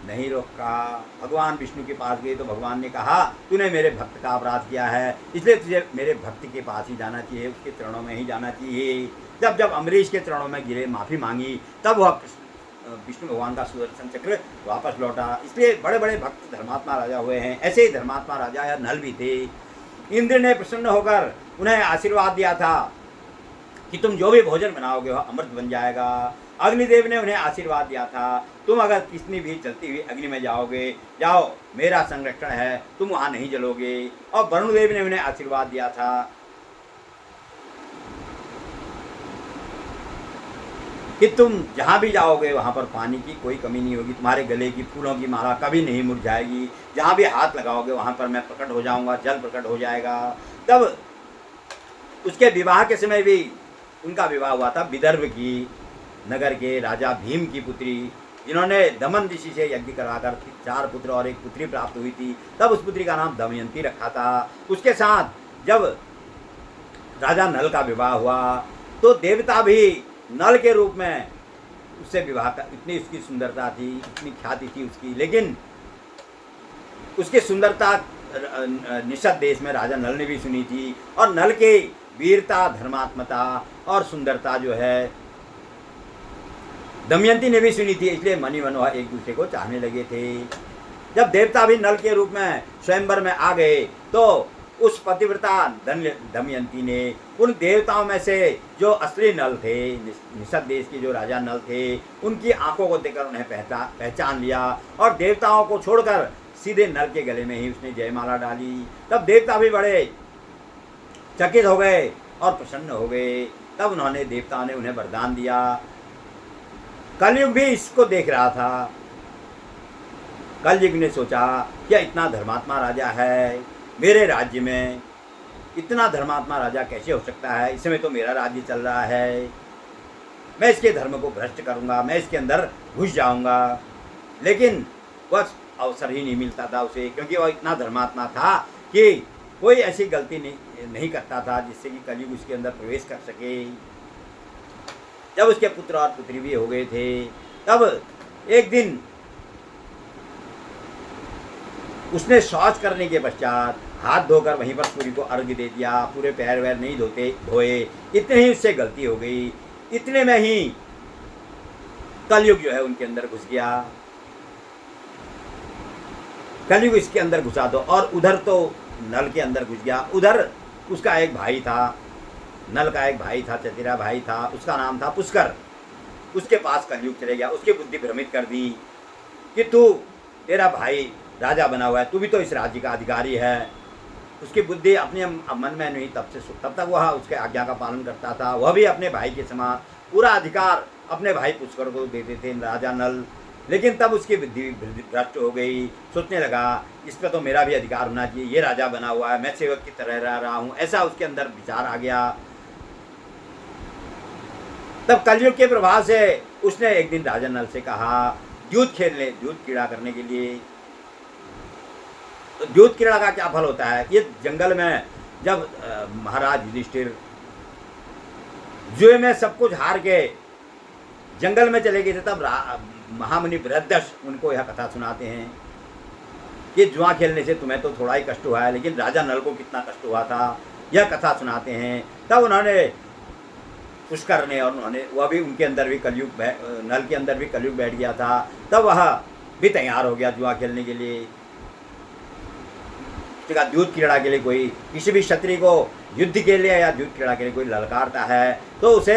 नहीं रोका। भगवान विष्णु के पास गए तो भगवान ने कहा तूने मेरे भक्त का अपराध किया है, इसलिए तुझे मेरे भक्त के पास ही जाना चाहिए, उसके चरणों में ही जाना चाहिए। जब जब अम्बरीश के चरणों में गिरे, माफ़ी मांगी, तब वह विष्णु भगवान का सुदर्शन चक्र वापस लौटा। इसलिए बड़े बड़े भक्त धर्मात्मा राजा हुए हैं। ऐसे ही धर्मात्मा राजा या नल भी थे। इंद्र ने प्रसन्न होकर उन्हें आशीर्वाद दिया था कि तुम जो भी भोजन बनाओगे वह अमृत बन जाएगा। अग्निदेव ने उन्हें आशीर्वाद दिया था, तुम अगर कितनी भी चलती हुई अग्नि में जाओगे, जाओ, मेरा संरक्षण है, तुम वहाँ नहीं जलोगे। और वरुणदेव ने उन्हें आशीर्वाद दिया था कि तुम जहाँ भी जाओगे वहाँ पर पानी की कोई कमी नहीं होगी, तुम्हारे गले की फूलों की माला कभी नहीं मुरझाएगी, जहाँ भी हाथ लगाओगे वहाँ पर मैं प्रकट हो जाऊँगा, जल प्रकट हो जाएगा। तब उसके विवाह के समय भी उनका विवाह हुआ था विदर्भ की नगर के राजा भीम की पुत्री, जिन्होंने दमन ऋषि से यज्ञ करवाकर 4 पुत्र और 1 पुत्री प्राप्त हुई थी। तब उस पुत्री का नाम दमयंती रखा था। उसके साथ जब राजा नल का विवाह हुआ तो देवता भी नल के रूप में उससे विवाह का, इतनी उसकी सुंदरता थी, इतनी ख्याति थी उसकी, लेकिन उसकी सुंदरता निषद देश में राजा नल ने भी सुनी थी। और नल के वीरता, धर्मात्मता और सुंदरता जो है दमयंती ने भी सुनी थी। इसलिए मनी मन वह एक दूसरे को चाहने लगे थे। जब देवता भी नल के रूप में स्वयंवर में आ गए तो उस पतिव्रता दमयंती ने उन देवताओं में से जो असली नल थे, निषद देश के जो राजा नल थे, उनकी आंखों को देखकर उन्हें पहचान लिया और देवताओं को छोड़कर सीधे नल के गले में ही उसने जयमाला डाली। तब देवता भी बड़े चकित हो गए और प्रसन्न हो गए। तब उन्होंने, देवताओं ने उन्हें वरदान दिया। कलयुग भी इसको देख रहा था। कलयुग ने सोचा क्या इतना धर्मात्मा राजा है मेरे राज्य में, इतना धर्मात्मा राजा कैसे हो सकता है, इस समय तो मेरा राज्य चल रहा है, मैं इसके धर्म को भ्रष्ट करूंगा, मैं इसके अंदर घुस जाऊंगा। लेकिन वह अवसर ही नहीं मिलता था उसे, क्योंकि वह इतना धर्मात्मा था कि कोई ऐसी गलती नहीं करता था जिससे कि कलयुग उसके अंदर प्रवेश कर सके। जब उसके पुत्र और पुत्री भी हो गए थे, तब एक दिन उसने शौच करने के पश्चात हाथ धोकर वहीं पर सूर्य को अर्घ्य दे दिया, पूरे पैर वैर नहीं धोए। इतने ही उससे गलती हो गई। इतने में ही कलयुग जो है उनके अंदर घुस गया। कलयुग इसके अंदर घुसा दो, और उधर तो नल के अंदर घुस गया। उधर उसका एक भाई था, नल का एक भाई था, चचेरा भाई था, उसका नाम था पुष्कर। उसके पास कलयुग चले गया। उसकी बुद्धि भ्रमित कर दी कि तेरा भाई राजा बना हुआ है, तू भी तो इस राज्य का अधिकारी है। उसकी बुद्धि अपने मन में नहीं, तब तक वह उसके आज्ञा का पालन करता था। वह भी अपने भाई के समान पूरा अधिकार अपने भाई पुष्कर को देते थे राजा नल। लेकिन तब उसकी बुद्धि भ्रष्ट हो गई। सोचने लगा इस पर तो मेरा भी अधिकार होना चाहिए, ये राजा बना हुआ है, मैं सेवक की तरह रह रहा हूँ, ऐसा उसके अंदर विचार आ गया। तब कलयुग के प्रभाव से उसने एक दिन राजा नल से कहा द्यूत खेलने, द्यूत क्रीड़ा करने के लिए। तो द्यूत क्रीड़ा का क्या फल होता है? ये जंगल में जब महाराज युधिष्ठिर जुए में सब कुछ हार के जंगल में चले गए थे, तब महामुनि बृहदर्ष उनको यह कथा सुनाते हैं कि जुआ खेलने से तुम्हें तो थोड़ा ही कष्ट हुआ है, लेकिन राजा नल को कितना कष्ट हुआ था, यह कथा सुनाते हैं। तब उन्होंने पुष्कर ने, और उन्होंने, वह भी उनके अंदर भी कलयुग, नल के अंदर भी कलयुग बैठ गया था। तब वह भी तैयार हो गया जुआ खेलने के लिए। द्यूत क्रीड़ा के लिए कोई, किसी भी क्षत्रिय को युद्ध के लिए या द्यूत क्रीड़ा के लिए कोई ललकारता है तो उसे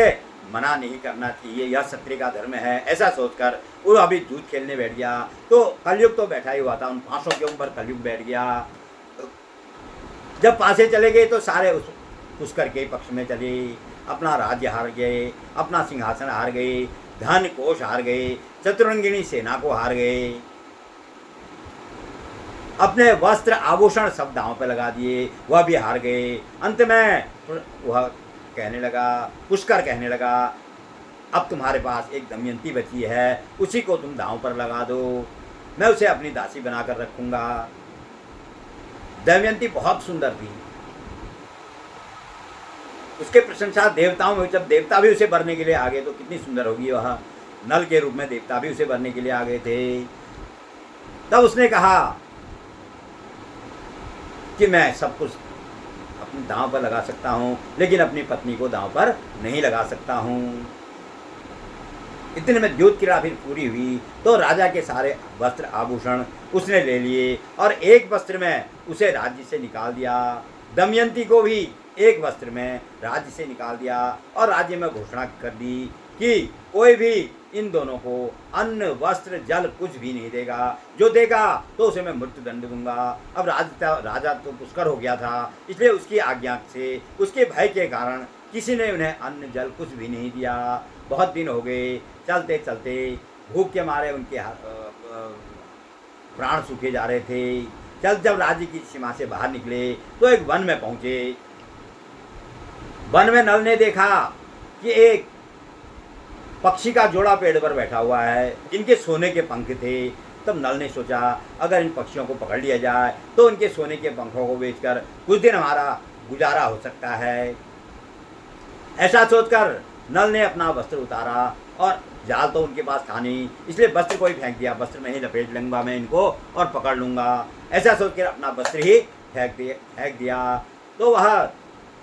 मना नहीं करना चाहिए, यह क्षत्रिय का धर्म है, ऐसा सोचकर वो अभी द्यूत खेलने बैठ गया। तो कलयुग तो बैठा ही हुआ था, उन पांचों के ऊपर कलयुग बैठ गया। जब पासे चले गए तो सारे उस पुष्कर के पक्ष में चले, अपना राज्य हार गए, अपना सिंहासन हार गए, धन कोष हार गए, चतुरंगिणी सेना को हार गए। अपने वस्त्र आभूषण सब दांव पे लगा दिए, वह भी हार गए। अंत में वह कहने लगा, पुष्कर कहने लगा, अब तुम्हारे पास एक दमयंती बची है, उसी को तुम दांव पर लगा दो, मैं उसे अपनी दासी बनाकर रखूंगा। दमयंती बहुत सुंदर थी, उसके प्रशंसा देवताओं में, जब देवता भी उसे भरने के लिए आ गए तो कितनी सुंदर होगी वह। नल के रूप में देवता भी उसे भरने के लिए आ गए थे। तब उसने कहा कि मैं सब कुछ अपने दांव पर लगा सकता हूँ, लेकिन अपनी पत्नी को दांव पर नहीं लगा सकता हूँ। इतने में द्योत क्रीड़ा फिर पूरी हुई तो राजा के सारे वस्त्र आभूषण उसने ले लिए और एक वस्त्र में उसे राज्य से निकाल दिया। दमयंती को भी एक वस्त्र में राज्य से निकाल दिया और राज्य में घोषणा कर दी कि कोई भी इन दोनों को अन्न वस्त्र जल कुछ भी नहीं देगा, जो देगा तो उसे मैं मृत्यु दंड दूंगा। अब राजा तो पुष्कर हो गया था, इसलिए उसकी आज्ञा से, उसके भय के कारण किसी ने उन्हें अन्न जल कुछ भी नहीं दिया। बहुत दिन हो गए, चलते चलते भूख के मारे उनके प्राण सूखे जा रहे थे। जब राज्य की सीमा से बाहर निकले तो एक वन में पहुंचे। वन में नल ने देखा कि एक पक्षी का जोड़ा पेड़ पर बैठा हुआ है, जिनके सोने के पंख थे। तब नल ने सोचा, अगर इन पक्षियों को पकड़ लिया जाए तो उनके सोने के पंखों को बेचकर कुछ दिन हमारा गुजारा हो सकता है। ऐसा सोचकर नल ने अपना वस्त्र उतारा और जाल तो उनके पास था नहीं, इसलिए वस्त्र को ही फेंक दिया। वस्त्र में ही लपेट लूंगा मैं इनको और पकड़ लूंगा, ऐसा सोचकर अपना वस्त्र ही फेंक दिया। तो वह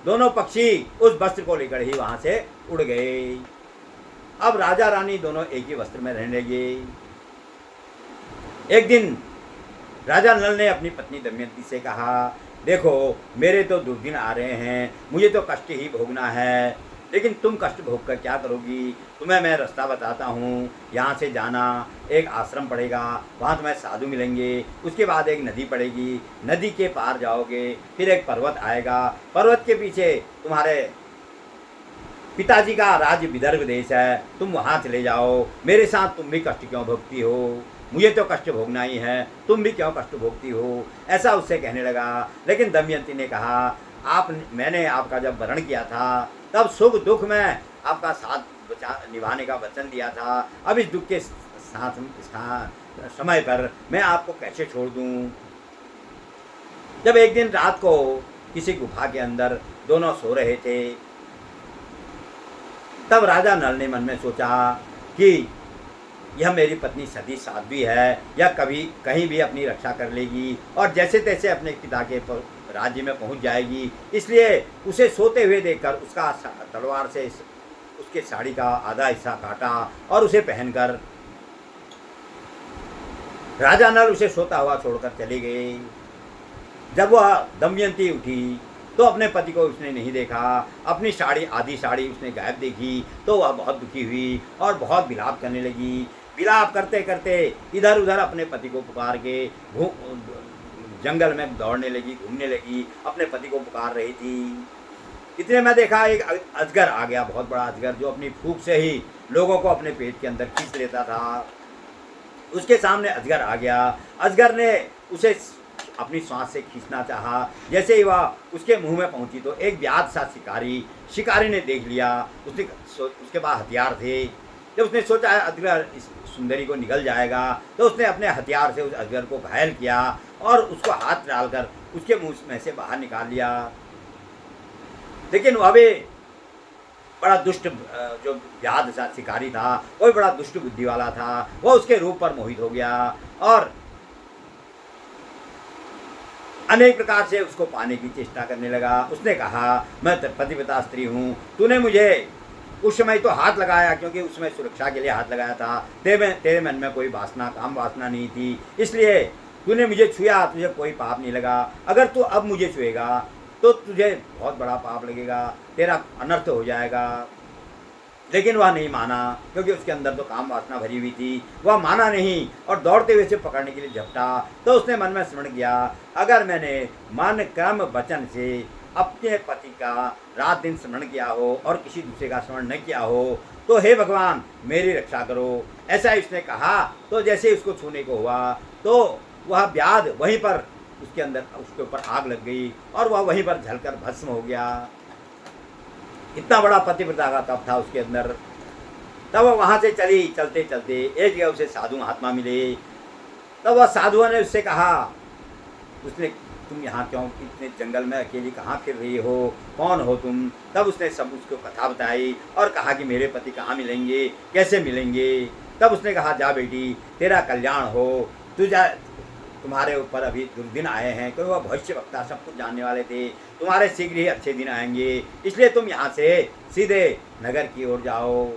दोनों पक्षी उस वस्त्र को लेकर ही वहां से उड़ गए। अब राजा रानी दोनों एक ही वस्त्र में रहने लगे। एक दिन राजा नल ने अपनी पत्नी दमयंती से कहा, देखो मेरे तो दुर्दिन आ रहे हैं, मुझे तो कष्ट ही भोगना है, लेकिन तुम कष्ट भोग कर क्या करोगी? तुम्हें मैं रास्ता बताता हूँ। यहाँ से जाना, एक आश्रम पड़ेगा, वहाँ तुम्हें साधु मिलेंगे, उसके बाद एक नदी पड़ेगी, नदी के पार जाओगे, फिर एक पर्वत आएगा, पर्वत के पीछे तुम्हारे पिताजी का राज्य विदर्भ देश है, तुम वहाँ चले जाओ। मेरे साथ तुम भी कष्ट क्यों भोगती हो? मुझे तो कष्ट भोगना ही है, तुम भी क्यों कष्ट भोगती हो? ऐसा उससे कहने लगा। लेकिन दमयंती ने कहा, मैंने आपका जब वरण किया था तब सुख दुख में आपका साथ निभाने का वचन दिया था। अब इस दुख के समय पर मैं आपको कैसे छोड़ दूं? जब एक दिन रात को किसी गुफा के अंदर दोनों सो रहे थे, तब राजा नल ने मन में सोचा कि यह मेरी पत्नी सती साध्वी है, यह कभी कहीं भी अपनी रक्षा कर लेगी और जैसे तैसे अपने पिता के राज्य में पहुंच जाएगी, इसलिए उसे सोते हुए देखकर उसका तलवार से उसके साड़ी का आधा हिस्सा काटा और उसे पहनकर राजा नल उसे सोता हुआ छोड़कर चले गए। जब वह दमयंती उठी तो अपने पति को उसने नहीं देखा। अपनी साड़ी, आधी साड़ी उसने गायब देखी तो वह बहुत दुखी हुई और बहुत विलाप करने लगी। विलाप करते करते इधर उधर अपने पति को पुकार के जंगल में दौड़ने लगी, घूमने लगी, अपने पति को पुकार रही थी। इतने में देखा एक अजगर आ गया, बहुत बड़ा अजगर, जो अपनी फूंक से ही लोगों को अपने पेट के अंदर खींच लेता था। उसके सामने अजगर आ गया। अजगर ने उसे अपनी सांस से खींचना चाहा। जैसे ही वह उसके मुंह में पहुंची तो एक व्याध सा शिकारी ने देख लिया। उसके पास हथियार थे। जब उसने सोचा अजगर इस सुंदरी को निगल जाएगा, तो उसने अपने हथियार से उस अजगर को घायल किया और उसको हाथ डालकर उसके मुंह में से बाहर निकाल लिया। लेकिन वह भी बड़ा दुष्ट, जो व्याध सा शिकारी था, वह बड़ा दुष्ट बुद्धि वाला था। वह उसके रूप पर मोहित हो गया और अनेक प्रकार से उसको पाने की चेष्टा करने लगा। उसने कहा, मैं पतिव्रता स्त्री हूँ, तूने मुझे उस समय तो हाथ लगाया क्योंकि उसमें सुरक्षा के लिए हाथ लगाया था, तेरे मन में कोई वासना, काम वासना नहीं थी, इसलिए तूने मुझे छुआ, तुझे कोई पाप नहीं लगा। अगर तू अब मुझे छुएगा तो तुझे बहुत बड़ा पाप लगेगा, तेरा अनर्थ हो जाएगा। लेकिन वह नहीं माना क्योंकि उसके अंदर तो काम वासना भरी हुई थी। वह माना नहीं और दौड़ते हुए उसे पकड़ने के लिए झपटा। तो उसने मन में स्मरण किया, अगर मैंने मन कर्म वचन से अपने पति का रात दिन स्मरण किया हो और किसी दूसरे का स्मरण न किया हो तो हे भगवान मेरी रक्षा करो। ऐसा उसने कहा। तो जैसे उसको छूने को हुआ तो वह व्याध वहीं पर उसके अंदर उसके ऊपर आग लग गई और वह वहीं पर जलकर भस्म हो गया। इतना बड़ा पतिव्रता का तप था उसके अंदर। तब वह वहाँ से चली, चलते चलते एक जगह उसे साधु महात्मा मिले। तब वह साधुओं ने उससे कहा, उसने, तुम यहाँ क्यों इतने जंगल में अकेली कहाँ फिर रही हो, कौन हो तुम? तब उसने सब उसको कथा बताई और कहा कि मेरे पति कहाँ मिलेंगे, कैसे मिलेंगे। तब उसने कहा, जा बेटी, तेरा कल्याण हो, तुम्हारे ऊपर अभी दुर्दिन आए हैं, क्योंकि वह भविष्य वक्ता सब कुछ जानने वाले थे। तुम्हारे शीघ्र ही अच्छे दिन आएंगे, इसलिए तुम यहाँ से सीधे नगर की ओर जाओ,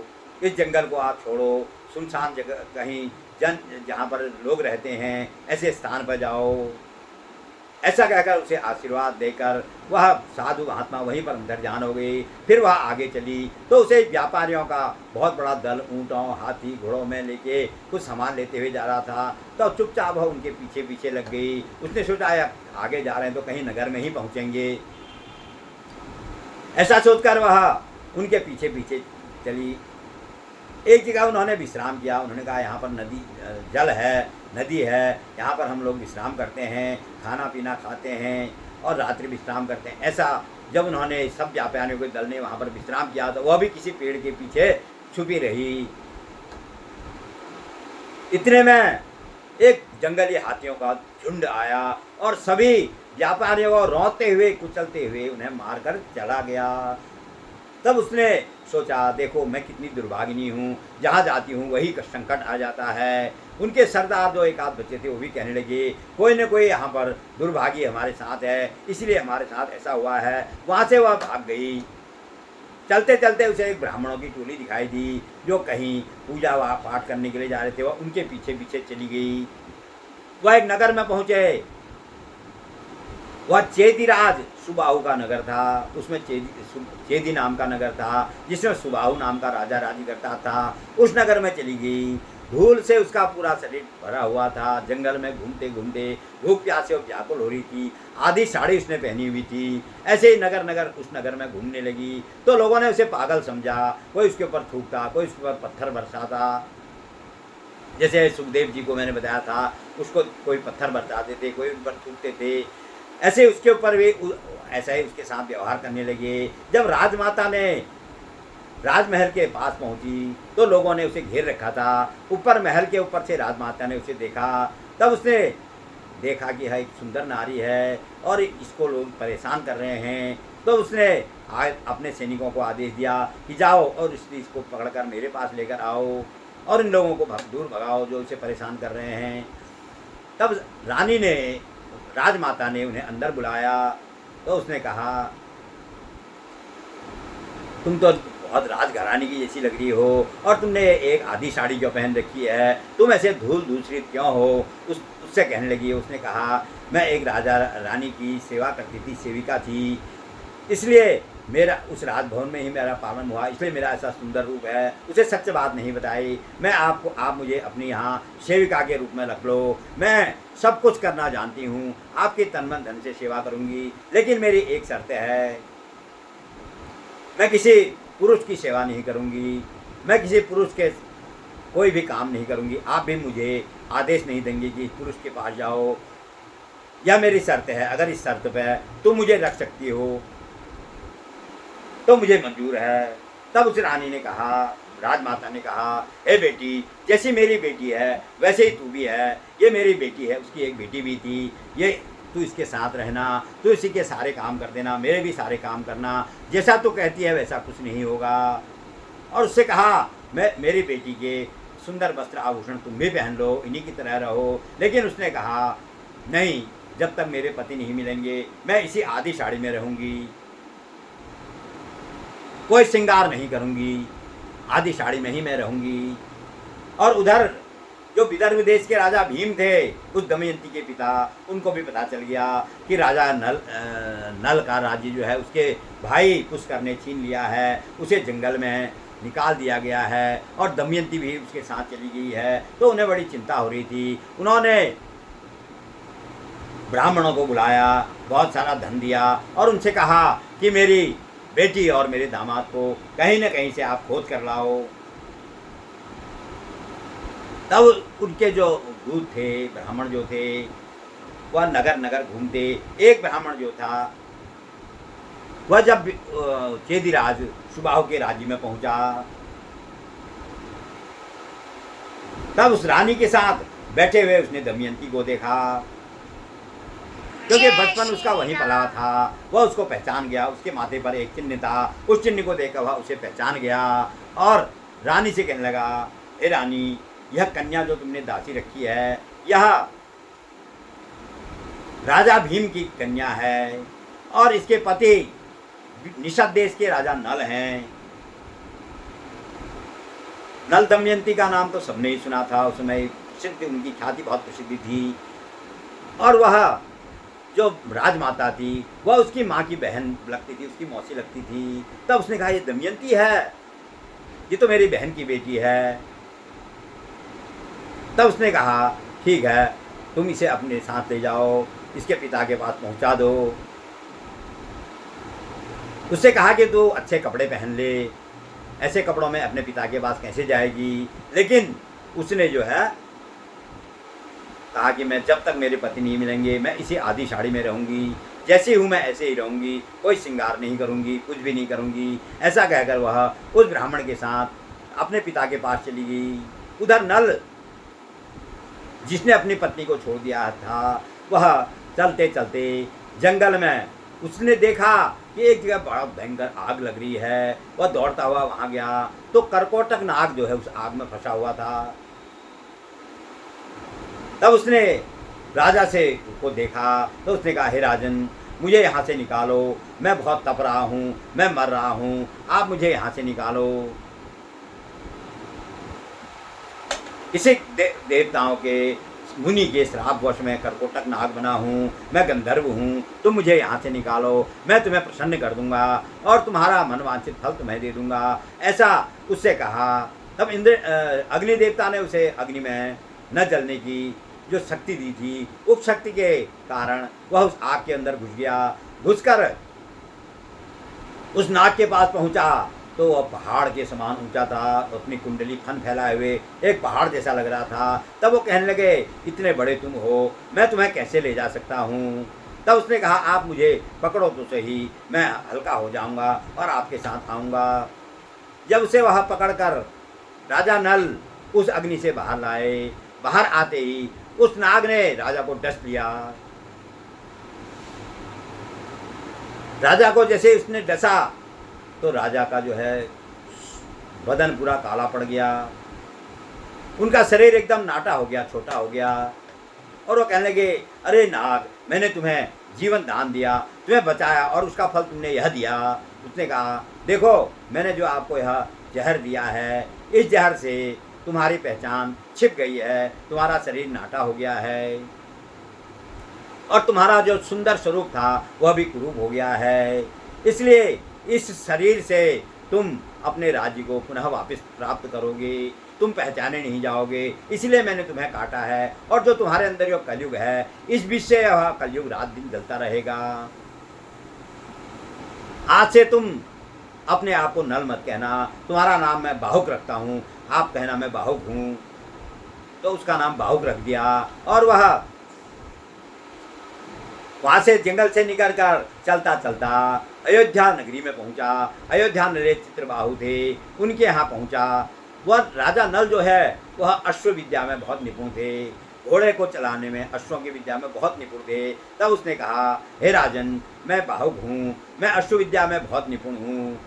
इस जंगल को आप छोड़ो, सुनसान जगह कहीं जहाँ पर लोग रहते हैं ऐसे स्थान पर जाओ। ऐसा कहकर उसे आशीर्वाद देकर वह साधु महात्मा वहीं पर अंतर्ध्यान हो गई। फिर वह आगे चली तो उसे व्यापारियों का बहुत बड़ा दल ऊँटों, हाथी, घोड़ों में लेके कुछ सामान लेते हुए जा रहा था। तो चुपचाप वह उनके पीछे पीछे लग गई। उसने सोचा आगे जा रहे हैं तो कहीं नगर में ही पहुँचेंगे। ऐसा सोचकर वह उनके पीछे पीछे चली। एक जगह उन्होंने विश्राम किया। उन्होंने कहा, यहाँ पर नदी जल है, नदी है, यहाँ पर हम लोग विश्राम करते हैं, खाना पीना खाते हैं और रात्रि विश्राम करते हैं। ऐसा जब उन्होंने सब व्यापारियों के दल ने वहाँ पर विश्राम किया तो वह भी किसी पेड़ के पीछे छुपी रही। इतने में एक जंगली हाथियों का झुंड आया और सभी व्यापारियों को रोते हुए कुचलते हुए उन्हें मारकर चला गया। तब उसने सोचा, देखो मैं कितनी दुर्भागिनी हूँ, जहाँ जाती हूँ वही संकट आ जाता है। उनके सरदार जो एक आध बच्चे थे वो भी कहने लगे, कोई न कोई यहाँ पर दुर्भागी हमारे साथ है, इसलिए हमारे साथ ऐसा हुआ है। वहाँ से वह भाग गई। चलते चलते उसे एक ब्राह्मणों की टोली दिखाई दी जो कहीं पूजा पाठ करने के लिए जा रहे थे। वह उनके पीछे पीछे चली गई। वह एक नगर में पहुँचे। वह चेदिराज सुबाहु का नगर था। उसमें चेदी नाम का नगर था जिसमें सुबाहु नाम का राजा राज्य करता था। उस नगर में चली गई। धूल से उसका पूरा शरीर भरा हुआ था। जंगल में घूमते घूमते भूख प्यास से व्याकुल हो रही थी। आधी साड़ी उसने पहनी हुई थी। ऐसे ही नगर नगर उस नगर में घूमने लगी तो लोगों ने उसे पागल समझा। कोई उसके ऊपर थूकता, कोई उसके ऊपर पत्थर बरसाता। जैसे सुखदेव जी को मैंने बताया था, उसको कोई पत्थर बरसाते थे, कोई उन पर थूकते थे। ऐसे उसके ऊपर भी ऐसा ही उसके साथ व्यवहार करने लगे। जब राजमाता ने राजमहल के पास पहुंची तो लोगों ने उसे घेर रखा था। ऊपर महल के ऊपर से राजमाता ने उसे देखा। तब उसने देखा कि यह एक सुंदर नारी है और इसको लोग परेशान कर रहे हैं। तो उसने अपने सैनिकों को आदेश दिया कि जाओ और इसको पकड़कर मेरे पास लेकर आओ और इन लोगों को दूर भगाओ जो इसे परेशान कर रहे हैं। तब राजमाता ने उन्हें अंदर बुलाया तो उसने कहा, तुम तो बहुत राजघराने की जैसी लग रही हो और तुमने एक आधी साड़ी क्यों पहन रखी है, तुम ऐसे धूल दूसरित क्यों हो? उससे कहने लगी। उसने कहा, मैं एक राजा रानी की सेवा करती थी, सेविका थी, इसलिए मेरा उस राजभवन में ही मेरा पावन हुआ, इसलिए मेरा ऐसा सुंदर रूप है। उसे सच्च बात नहीं बताई। मैं आप मुझे अपनी यहाँ सेविका के रूप में रख लो। मैं सब कुछ करना जानती हूँ, आपकी तन मन धन से सेवा करूँगी, लेकिन मेरी एक शर्त है, मैं किसी पुरुष की सेवा नहीं करूँगी, मैं किसी पुरुष के कोई भी काम नहीं करूँगी। आप भी मुझे आदेश नहीं देंगे कि इस पुरुष के पास जाओ, यह मेरी शर्त है। अगर इस शर्त पर तुम मुझे रख सकती हो तो मुझे मंजूर है। तब उस रानी ने कहा, राजमाता ने कहा, हे बेटी, जैसी मेरी बेटी है वैसे ही तू भी है। ये मेरी बेटी है, उसकी एक बेटी भी थी। ये तू इसके साथ रहना, तू इसी के सारे काम कर देना, मेरे भी सारे काम करना। जैसा तू कहती है वैसा कुछ नहीं होगा। और उससे कहा, मेरी बेटी के सुंदर वस्त्र आभूषण तुम भी पहन लो, इन्हीं की तरह रहो। लेकिन उसने कहा, नहीं, जब तक मेरे पति नहीं मिलेंगे मैं इसी आधी साड़ी में रहूँगी, कोई श्रृंगार नहीं करूँगी, आधी साड़ी में ही मैं रहूँगी। और उधर जो विदर्भ देश के राजा भीम थे, उस दमयंती के पिता, उनको भी पता चल गया कि राजा नल का राज्य जो है उसके भाई पुष्कर ने छीन लिया है, उसे जंगल में निकाल दिया गया है और दमयंती भी उसके साथ चली गई है। तो उन्हें बड़ी चिंता हो रही थी। उन्होंने ब्राह्मणों को बुलाया, बहुत सारा धन दिया और उनसे कहा कि मेरी बेटी और मेरे दामाद को कहीं न कहीं से आप खोज कर लाओ। तब उनके जो दूत थे, ब्राह्मण जो थे, वह नगर नगर घूमते। एक ब्राह्मण जो था वह जब चेदिराज सुबाहु के राज्य में पहुंचा, तब उस रानी के साथ बैठे हुए उसने दमयंती को देखा, क्योंकि बचपन उसका वहीं पला था। वह उसको पहचान गया, उसके माथे पर एक चिन्ह था, उस चिन्ह को देखकर वह उसे पहचान गया और रानी से कहने लगा, हे रानी, यह कन्या जो तुमने दासी रखी है, यह राजा भीम की कन्या है और इसके पति निषद देश के राजा नल हैं। नल दमयंती का नाम तो सबने ही सुना था, उस समय प्रसिद्ध, उनकी ख्याति बहुत प्रसिद्ध थी। और वह जो राजमाता थी वह उसकी माँ की बहन लगती थी, उसकी मौसी लगती थी। तब उसने कहा, ये दमयंती है, ये तो मेरी बहन की बेटी है। तब उसने कहा, ठीक है, तुम इसे अपने साथ ले जाओ, इसके पिता के पास पहुंचा दो। उससे कहा कि तू अच्छे कपड़े पहन ले, ऐसे कपड़ों में अपने पिता के पास कैसे जाएगी। लेकिन उसने जो है कहा कि मैं जब तक मेरे पति नहीं मिलेंगे मैं इसी आधी साड़ी में रहूंगी, जैसी हूँ मैं ऐसे ही रहूंगी, कोई श्रृंगार नहीं करूंगी, कुछ भी नहीं करूंगी। ऐसा कहकर वह उस ब्राह्मण के साथ अपने पिता के पास चली गई। उधर नल, जिसने अपनी पत्नी को छोड़ दिया था, वह चलते चलते जंगल में उसने देखा कि एक जगह बड़ा भयंकर आग लग रही है। वह दौड़ता हुआ वहां गया तो करकोटक नाग जो है उस आग में फंसा हुआ था। तब उसने राजा से को देखा तो उसने कहा, हे राजन, मुझे यहाँ से निकालो, मैं बहुत तप रहा हूँ, मैं मर रहा हूँ, आप मुझे यहाँ से निकालो। इसी देवताओं के मुनि के श्रापवश में करकोटक नाग बना हूँ, मैं गंधर्व हूँ, तुम मुझे यहाँ से निकालो, मैं तुम्हें प्रसन्न कर दूंगा और तुम्हारा मनवांछित फल तुम्हें दे दूंगा। ऐसा उससे कहा। तब अग्नि देवता ने उसे अग्नि में न जलने की जो शक्ति दी थी, उस शक्ति के कारण वह उस आग के अंदर घुस गया। घुसकर उस नाग के पास पहुंचा तो वह पहाड़ के समान ऊंचा था, अपनी कुंडली फन फैलाए हुए एक पहाड़ जैसा लग रहा था। तब वो कहने लगे, इतने बड़े तुम हो, मैं तुम्हें कैसे ले जा सकता हूँ। तब उसने कहा, आप मुझे पकड़ो तो सही, मैं हल्का हो जाऊंगा और आपके साथ आऊँगा। जब उसे वह पकड़कर राजा नल उस अग्नि से बाहर लाए, बाहर आते ही उस नाग ने राजा को डस लिया। राजा को जैसे उसने डसा तो राजा का जो है बदन पूरा काला पड़ गया, उनका शरीर एकदम नाटा हो गया, छोटा हो गया। और वो कहने लगे, अरे नाग, मैंने तुम्हें जीवन दान दिया, तुम्हें बचाया और उसका फल तुमने यह दिया। उसने कहा, देखो, मैंने जो आपको यह जहर दिया है, इस जहर से तुम्हारी पहचान छिप गई है, तुम्हारा शरीर नाटा हो गया है और तुम्हारा जो सुंदर स्वरूप था वह भी कुरूप हो गया है। इसलिए इस शरीर से तुम अपने राज्य को पुनः वापस प्राप्त करोगे, तुम पहचाने नहीं जाओगे, इसलिए मैंने तुम्हें काटा है। और जो तुम्हारे अंदर जो कलयुग है, इस बीच से यह कलयुग रात दिन जलता रहेगा। आज से तुम अपने आप को नल मत कहना, तुम्हारा नाम मैं बाहुक रखता हूँ, आप कहना मैं बाहुक हूँ। तो उसका नाम बाहुक रख दिया और वह वहाँ से जंगल से निकल कर चलता चलता अयोध्या नगरी में पहुँचा। अयोध्या नरेश चित्रबाहु थे, उनके यहाँ पहुँचा। वह राजा नल जो है वह अश्व विद्या में बहुत निपुण थे, घोड़े को चलाने में, अश्वों की विद्या में बहुत निपुण थे। तब उसने कहा, हे राजन, मैं बाहुक हूँ, मैं अश्व विद्या में बहुत निपुण हूँ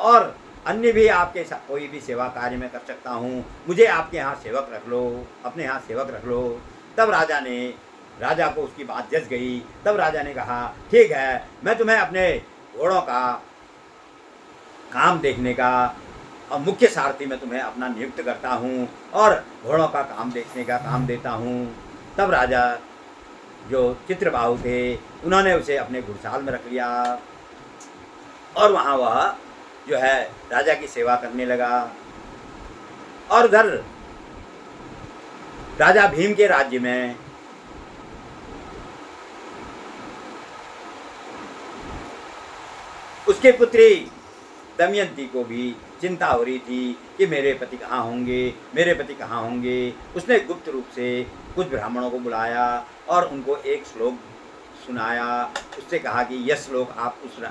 और अन्य भी आपके साथ कोई भी सेवा कार्य में कर सकता हूँ, मुझे आपके यहाँ सेवक रख लो, अपने यहाँ सेवक रख लो। तब राजा को उसकी बात जच गई। तब राजा ने कहा, ठीक है, मैं तुम्हें अपने घोड़ों का काम देखने का और मुख्य सारथी में तुम्हें अपना नियुक्त करता हूँ और घोड़ों का काम देखने का काम देता हूँ। तब राजा जो चित्रबाहु थे उन्होंने उसे अपने घुड़साल में रख लिया और वहाँ वह जो है राजा की सेवा करने लगा। और उधर राजा भीम के राज्य में उसके पुत्री दमयंती को भी चिंता हो रही थी कि मेरे पति कहाँ होंगे, मेरे पति कहाँ होंगे। उसने गुप्त रूप से कुछ ब्राह्मणों को बुलाया और उनको एक श्लोक सुनाया। उससे कहा कि यह श्लोक आप उस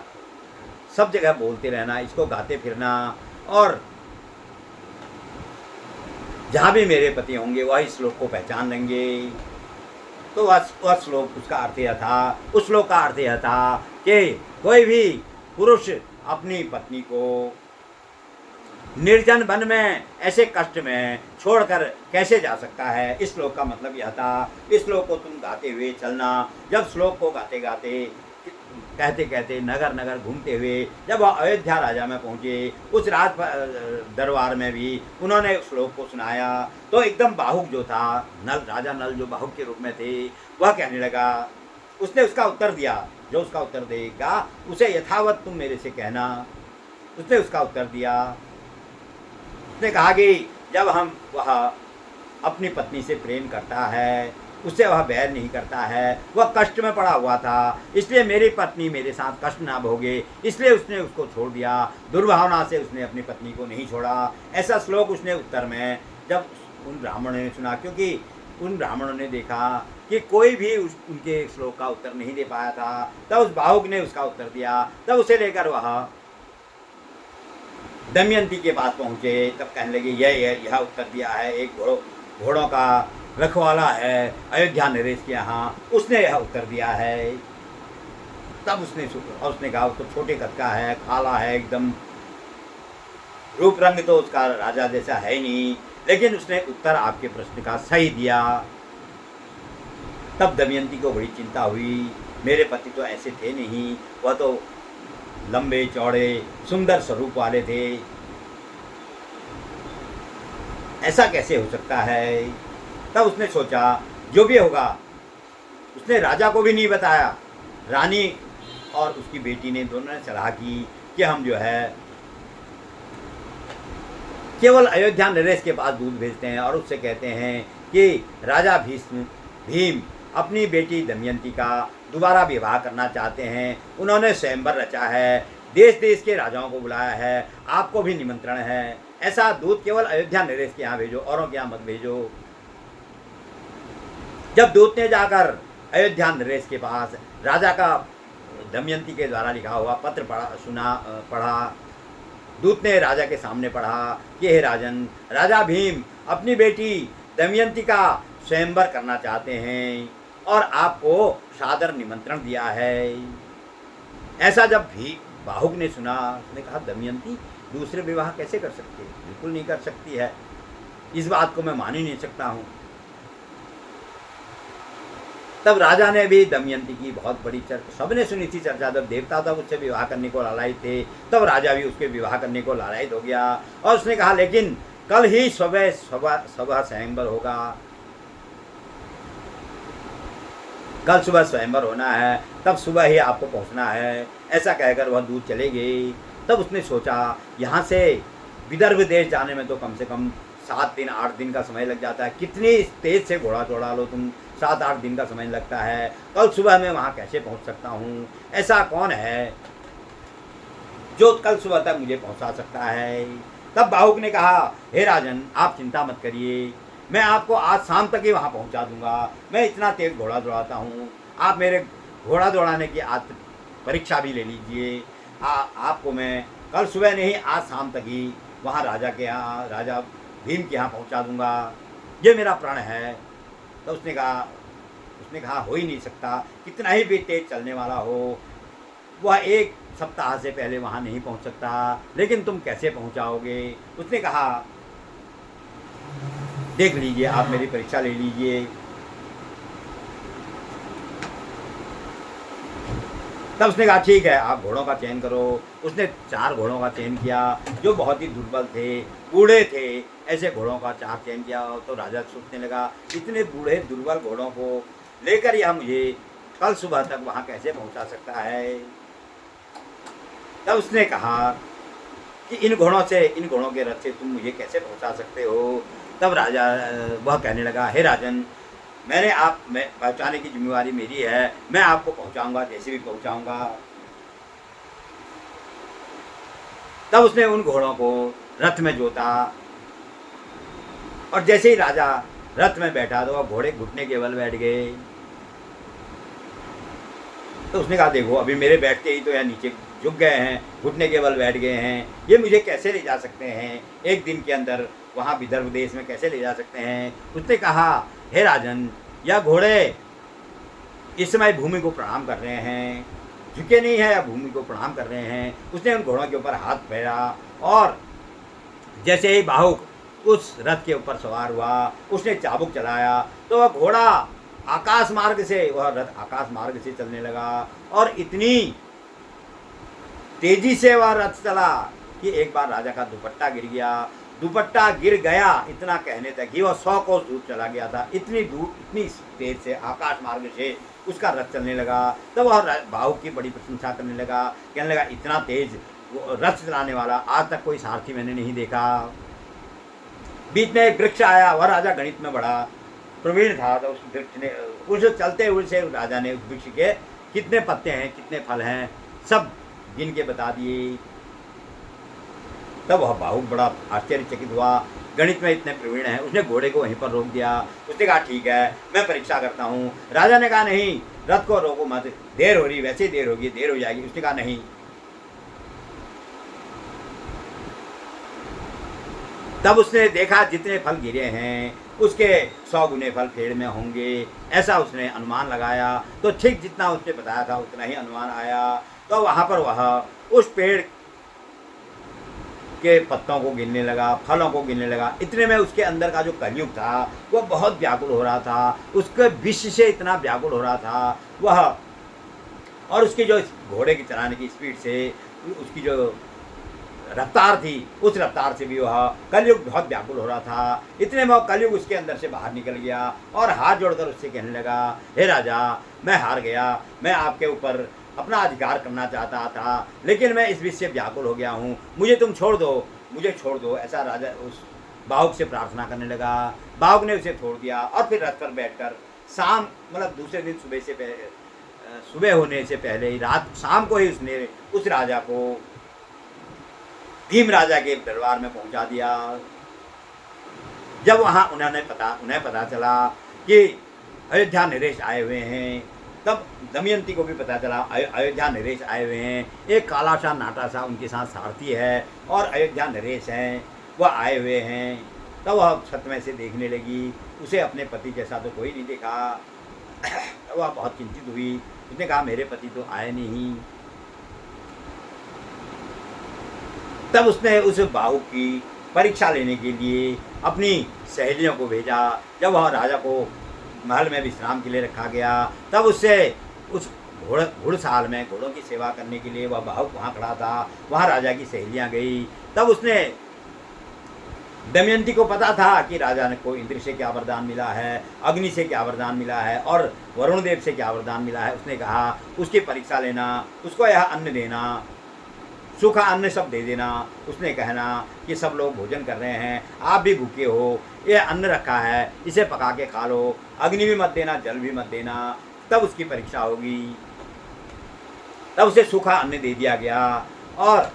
सब जगह बोलते रहना, इसको गाते फिरना, और जहाँ भी मेरे पति होंगे वह इस श्लोक को पहचान लेंगे। तो वह श्लोक, उसका अर्थ यह था, उस श्लोक का अर्थ यह था कि कोई भी पुरुष अपनी पत्नी को निर्जन वन में ऐसे कष्ट में छोड़कर कैसे जा सकता है। इस श्लोक का मतलब यह था। इस श्लोक को तुम गाते हुए चलना। जब श्लोक को गाते गाते, कहते कहते, नगर नगर घूमते हुए जब वह अयोध्या राजा में पहुँचे, उस राज दरबार में भी उन्होंने उस श्लोक को सुनाया। तो एकदम बाहुक जो था, नल, राजा नल जो बाहुक के रूप में थे, वह कहने लगा, उसने उसका उत्तर दिया, जो उसका उत्तर देगा उसे यथावत तुम मेरे से कहना। उसने उसका उत्तर दिया। उसने कहा कि जब वह अपनी पत्नी से प्रेम करता है, उससे वह बैर नहीं करता है, वह कष्ट में पड़ा हुआ था, इसलिए मेरी पत्नी मेरे साथ कष्ट ना भोगे, इसलिए उसने उसको छोड़ दिया। दुर्भावना से उसने अपनी पत्नी को नहीं छोड़ा। ऐसा श्लोक उसने उत्तर में जब उन ब्राह्मणों ने सुना, क्योंकि उन ब्राह्मणों ने देखा कि कोई भी उनके श्लोक का उत्तर नहीं दे पाया था, तब उस बाहुक ने उसका उत्तर दिया। तब उसे लेकर वह दमयंती के पास पहुँचे। तब कहने लगे, यह उत्तर दिया है, एक घोड़ों का रखवाला है अयोध्या नरेश के यहाँ, उसने यह उत्तर दिया है। तब उसने कहा, तो छोटे कद का है, काला है एकदम, रूप रंग तो उसका राजा जैसा है ही नहीं, लेकिन उसने उत्तर आपके प्रश्न का सही दिया। तब दमयंती को बड़ी चिंता हुई, मेरे पति तो ऐसे थे नहीं, वह तो लंबे चौड़े सुंदर स्वरूप वाले थे, ऐसा कैसे हो सकता है। तब उसने सोचा जो भी होगा। उसने राजा को भी नहीं बताया। रानी और उसकी बेटी ने दोनों ने सलाह की कि हम जो है केवल अयोध्या नरेश के पास दूध भेजते हैं और उससे कहते हैं कि राजा भीम अपनी बेटी दमयंती का दोबारा विवाह करना चाहते हैं। उन्होंने स्वयंवर रचा है, देश देश के राजाओं को बुलाया है, आपको भी निमंत्रण है। ऐसा दूध केवल अयोध्या नरेश के यहाँ भेजो, औरों के यहाँ मत भेजो। जब दूत ने जाकर अयोध्या नरेश के पास राजा का दमयंती के द्वारा लिखा हुआ पत्र पढ़ा, दूत ने राजा के सामने पढ़ा कि हे राजन, राजा भीम अपनी बेटी दमयंती का स्वयंवर करना चाहते हैं और आपको सादर निमंत्रण दिया है। ऐसा जब भी बाहुक ने सुना, उसने कहा, दमयंती दूसरे विवाह कैसे कर सकती है? बिल्कुल नहीं कर सकती है, इस बात को मैं मान ही नहीं सकता हूँ। तब राजा ने भी दमयंती की बहुत बड़ी चर्चा, सबने सुनी थी चर्चा। जब देवता तब उससे विवाह करने को लालायित थे, तब राजा भी उसके विवाह करने को लालायित हो गया। और उसने कहा, लेकिन कल ही सुबह स्वयंवर होगा, कल सुबह स्वयंवर होना है, तब सुबह ही आपको पहुंचना है। ऐसा कहकर वह दूर चले गए। तब उसने सोचा, यहाँ से विदर्भ देश जाने में तो कम से कम 7 दिन 8 दिन का समय लग जाता है, कितनी तेज से घोड़ा चढ़ा लो तुम, 7-8 दिन का समय लगता है। कल सुबह मैं वहाँ कैसे पहुँच सकता हूँ? ऐसा कौन है जो कल सुबह तक मुझे पहुँचा सकता है? तब बाहुक ने कहा, हे राजन, आप चिंता मत करिए, मैं आपको आज शाम तक ही वहाँ पहुँचा दूंगा। मैं इतना तेज घोड़ा दौड़ाता हूँ, आप मेरे घोड़ा दौड़ाने की आज परीक्षा भी ले लीजिए। आपको मैं कल सुबह नहीं, आज शाम तक ही वहाँ राजा के यहाँ, राजा भीम के यहाँ पहुँचा दूंगा, ये मेरा प्रण है। तो उसने कहा, हो ही नहीं सकता, कितना ही भी तेज चलने वाला हो, वह 1 सप्ताह से पहले वहाँ नहीं पहुँच सकता, लेकिन तुम कैसे पहुँचाओगे? उसने कहा, देख लीजिए, आप मेरी परीक्षा ले लीजिए। तब उसने कहा, ठीक है, आप घोड़ों का चयन करो। उसने 4 घोड़ों का चयन किया जो बहुत ही दुर्बल थे, बूढ़े थे। ऐसे घोड़ों का 4 चयन किया। तो राजा सोचने लगा, इतने बूढ़े दुर्बल घोड़ों को लेकर यह मुझे कल सुबह तक वहाँ कैसे पहुँचा सकता है? तब उसने कहा कि इन घोड़ों के रथ से तुम मुझे कैसे पहुँचा सकते हो? तब राजा वह कहने लगा, हे राजन, मैं पहुँचाने की जिम्मेवारी मेरी है, मैं आपको पहुँचाऊंगा, जैसे भी पहुँचाऊंगा। तब उसने उन घोड़ों को रथ में जोता, और जैसे ही राजा रथ में बैठा तो वह घोड़े घुटने के बल बैठ गए। तो उसने कहा देखो अभी मेरे बैठते ही तो यहाँ नीचे झुक गए हैं, घुटने के बल बैठ गए हैं, ये मुझे कैसे ले जा सकते हैं, एक दिन के अंदर वहाँ विदर्भ देश में कैसे ले जा सकते हैं। उसने कहा हे राजन, यह घोड़े इस समय भूमि को प्रणाम कर रहे हैं, झुके नहीं है या भूमि को प्रणाम कर रहे हैं। उसने उन घोड़ों के ऊपर हाथ फेरा और जैसे ही बाहुक उस रथ के ऊपर सवार हुआ, उसने चाबुक चलाया तो वह घोड़ा आकाश मार्ग से, वह रथ आकाश मार्ग से चलने लगा और इतनी तेजी से वह रथ चला कि एक बार राजा का दुपट्टा गिर गया। दुपट्टा गिर गया इतना कहने तक कि वह 100 कोस दूर चला गया था। इतनी दूर, इतनी तेज से आकाश मार्ग से उसका रथ चलने लगा। तब वह बाहुक की बड़ी प्रशंसा करने लगा, कहने लगा इतना तेज रथ चलाने वाला आज तक कोई सारथी मैंने नहीं देखा। बीच में एक वृक्ष आया, वह राजा गणित में बड़ा प्रवीण था, तो उस वृक्ष ने, उस चलते हुए से राजा ने उस वृक्ष के कितने पत्ते हैं, कितने फल हैं, सब गिन के बता दिए। तब वह बाहुक बड़ा आश्चर्यचकित हुआ, गणित में इतने प्रवीण हैं। उसने घोड़े को वहीं पर रोक दिया। उसने कहा ठीक है मैं परीक्षा करता हूँ। राजा ने कहा नहीं, रथ को रोको मत, देर हो रही, वैसे ही देर होगी, देर हो जाएगी। उसने कहा नहीं। तब उसने देखा जितने फल गिरे हैं उसके 100 गुने फल पेड़ में होंगे, ऐसा उसने अनुमान लगाया। तो ठीक जितना उसने बताया था उतना ही अनुमान आया। तो वहाँ पर वह उस पेड़ के पत्तों को गिनने लगा, फलों को गिनने लगा। इतने में उसके अंदर का जो कलयुग था वह बहुत व्याकुल हो रहा था, उसके विष से इतना व्याकुल हो रहा था वह, और उसकी जो घोड़े की चलाने की स्पीड से, उसकी जो रफ्तार थी, उस रफ्तार से भी वह कलयुग बहुत व्याकुल हो रहा था। इतने में कलयुग उसके अंदर से बाहर निकल गया और हाथ जोड़कर उससे कहने लगा हे राजा, मैं हार गया, मैं आपके ऊपर अपना अधिकार करना चाहता था, लेकिन मैं इस विष से व्याकुल हो गया हूँ, मुझे तुम छोड़ दो, मुझे छोड़ दो। ऐसा राजा उस बाहुक से प्रार्थना करने लगा। बाहुक ने उसे छोड़ दिया और फिर रथ पर बैठकर शाम, मतलब दूसरे दिन सुबह से सुबह होने से पहले ही, रात शाम को ही उसने उस राजा को भीम राजा के दरबार में पहुंचा दिया। जब वहाँ उन्हें पता चला कि अयोध्या नरेश आए हुए हैं, तब दमयंती को भी पता चला अयोध्या नरेश आए हुए हैं, एक काला सा नाटा सा उनके साथ सारथी है और अयोध्या नरेश हैं, वह आए हुए हैं। तब वह छत में से देखने लगी, उसे अपने पति जैसा तो कोई नहीं देखा। वह बहुत चिंतित हुई। उसने कहा मेरे पति तो आए नहीं। तब उसने उस बाहुक की परीक्षा लेने के लिए अपनी सहेलियों को भेजा। जब वह राजा को महल में विश्राम के लिए रखा गया, तब उससे उस घुड़साल में घोड़ों की सेवा करने के लिए वह बाहुक वहाँ खड़ा था। वहाँ राजा की सहेलियाँ गई। तब उसने, दमयंती को पता था कि राजा को इंद्र से क्या वरदान मिला है, अग्नि से क्या वरदान मिला है और वरुण देव से क्या वरदान मिला है। उसने कहा उसकी परीक्षा लेना, उसको यह अन्न देना, सूखा अन्न सब दे देना। उसने कहना कि सब लोग भोजन कर रहे हैं, आप भी भूखे हो, ये अन्न रखा है, इसे पका के खा लो, अग्नि भी मत देना, जल भी मत देना, तब उसकी परीक्षा होगी। तब उसे सूखा अन्न दे दिया गया और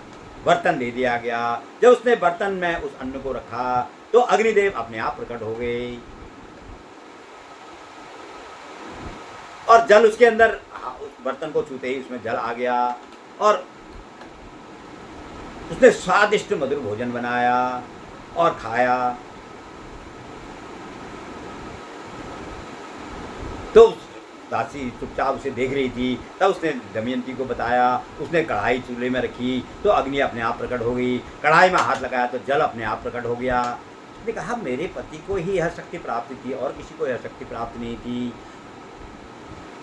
बर्तन दे दिया गया। जब उसने बर्तन में उस अन्न को रखा तो अग्निदेव अपने आप प्रकट हो गए और जल उसके अंदर, उस बर्तन को छूते ही उसमें जल आ गया और उसने स्वादिष्ट मधुर भोजन बनाया और खाया। तो दासी चुपचाप उसे देख रही थी। तब उसने दमयंती को बताया। उसने कढ़ाई चूल्हे में रखी तो अग्नि अपने आप प्रकट हो गई, कढ़ाई में हाथ लगाया तो जल अपने आप प्रकट हो गया। उसने कहा मेरे पति को ही यह शक्ति प्राप्त थी और किसी को यह शक्ति प्राप्त नहीं थी,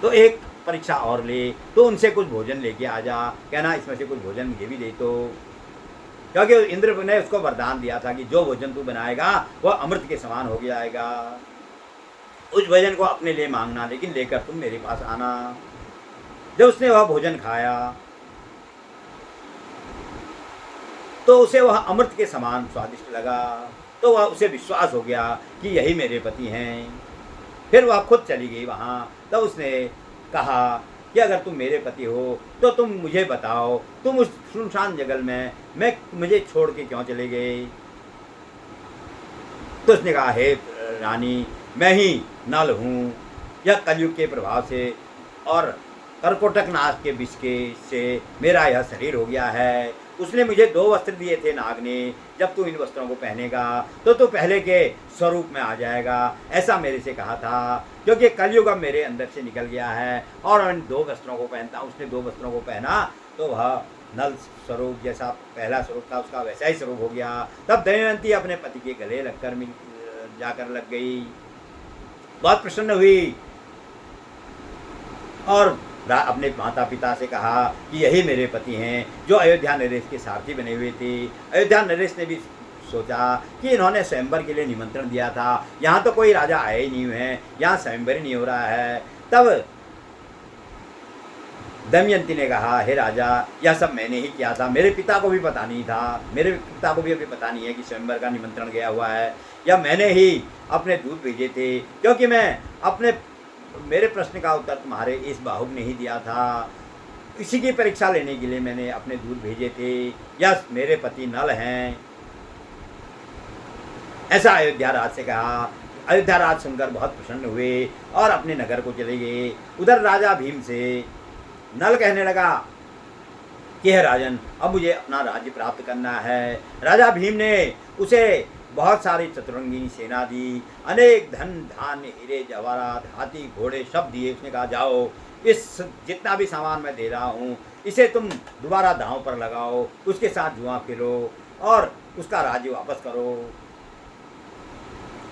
तो एक परीक्षा और ले, तो उनसे कुछ भोजन लेके आ जा, कहना इसमें से कुछ भोजन मुझे भी दे। तो क्योंकि इंद्र ने उसको वरदान दिया था कि जो भोजन तू बनाएगा वह अमृत के समान हो जाएगा, उस भोजन को अपने लिए मांगना, लेकिन लेकर तुम मेरे पास आना। जब उसने वह भोजन खाया तो उसे वह अमृत के समान स्वादिष्ट लगा। तो वह उसे विश्वास हो गया कि यही मेरे पति हैं। फिर वह खुद चली गई वहाँ। तब उसने कहा कि अगर तुम मेरे पति हो तो तुम मुझे बताओ, तुम उस सुनसान जंगल में मुझे छोड़ के क्यों चले गए। तो उसने कहा, हे रानी, मैं ही नल हूँ, यह कलयुग के प्रभाव से और कर्कोटक नाग के विष के से मेरा यह शरीर हो गया है। उसने मुझे 2 वस्त्र दिए थे नाग ने, जब तू इन वस्त्रों को पहनेगा तो तू पहले के स्वरूप में आ जाएगा, ऐसा मेरे से कहा था। क्योंकि कलयुग अब मेरे अंदर से निकल गया है और इन 2 वस्त्रों को पहनता। उसने 2 वस्त्रों को पहना तो वह नल स्वरूप जैसा पहला स्वरूप था उसका वैसा ही स्वरूप हो गया। तब दमयंती अपने पति के गले लगकर जाकर लग गई, बहुत प्रसन्न हुई और अपने माता पिता से कहा कि यही मेरे पति हैं जो अयोध्या नरेश के सारथी बने हुए थे। अयोध्या नरेश ने भी सोचा कि इन्होंने स्वयंवर के लिए निमंत्रण दिया था, यहाँ तो कोई राजा आए ही नहीं हुए हैं, यहाँ स्वयंवर ही नहीं हो रहा है। तब दमयंती ने कहा, हे राजा, यह सब मैंने ही किया था, मेरे पिता को भी पता नहीं था, मेरे पिता को भी अभी पता नहीं है कि स्वयंवर का निमंत्रण गया हुआ है, या मैंने ही अपने दूत भेजे थे, क्योंकि मेरे प्रश्न का उत्तर तुम्हारे इस बाहुक ने ही दिया था, इसी की परीक्षा लेने के लिए मैंने अपने दूत भेजे थे, यह मेरे पति नल हैं। ऐसा अयोध्या राज से कहा। अयोध्या राज सुनकर बहुत प्रसन्न हुए और अपने नगर को चले गए। उधर राजा भीम से नल कहने लगा कि हे राजन, अब मुझे अपना राज्य प्राप्त करना है। राजा भीम ने उसे बहुत सारी चतुरंगी सेना दी, अनेक धन धान्य हीरे जवाहरात हाथी घोड़े सब दिए। उसने कहा, जाओ, इस जितना भी सामान मैं दे रहा हूँ इसे तुम दोबारा दांव पर लगाओ, उसके साथ जुआ खेलो और उसका राज्य वापस करो।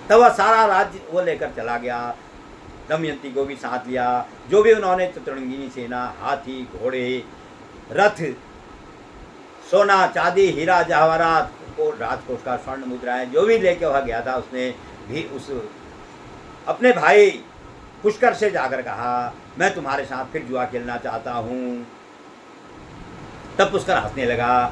तब वह सारा राज्य वो लेकर चला गया, दमयंती को भी साथ लिया। जो भी उन्होंने चतुरंगिनी सेना, हाथी घोड़े रथ, सोना चांदी हीरा जवाहरात को राजकोष का स्वर्ण मुद्राएं जो भी लेके वह गया था, उसने भी उस अपने भाई पुष्कर से जाकर कहा, मैं तुम्हारे साथ फिर जुआ खेलना चाहता हूँ। तब पुष्कर हंसने लगा,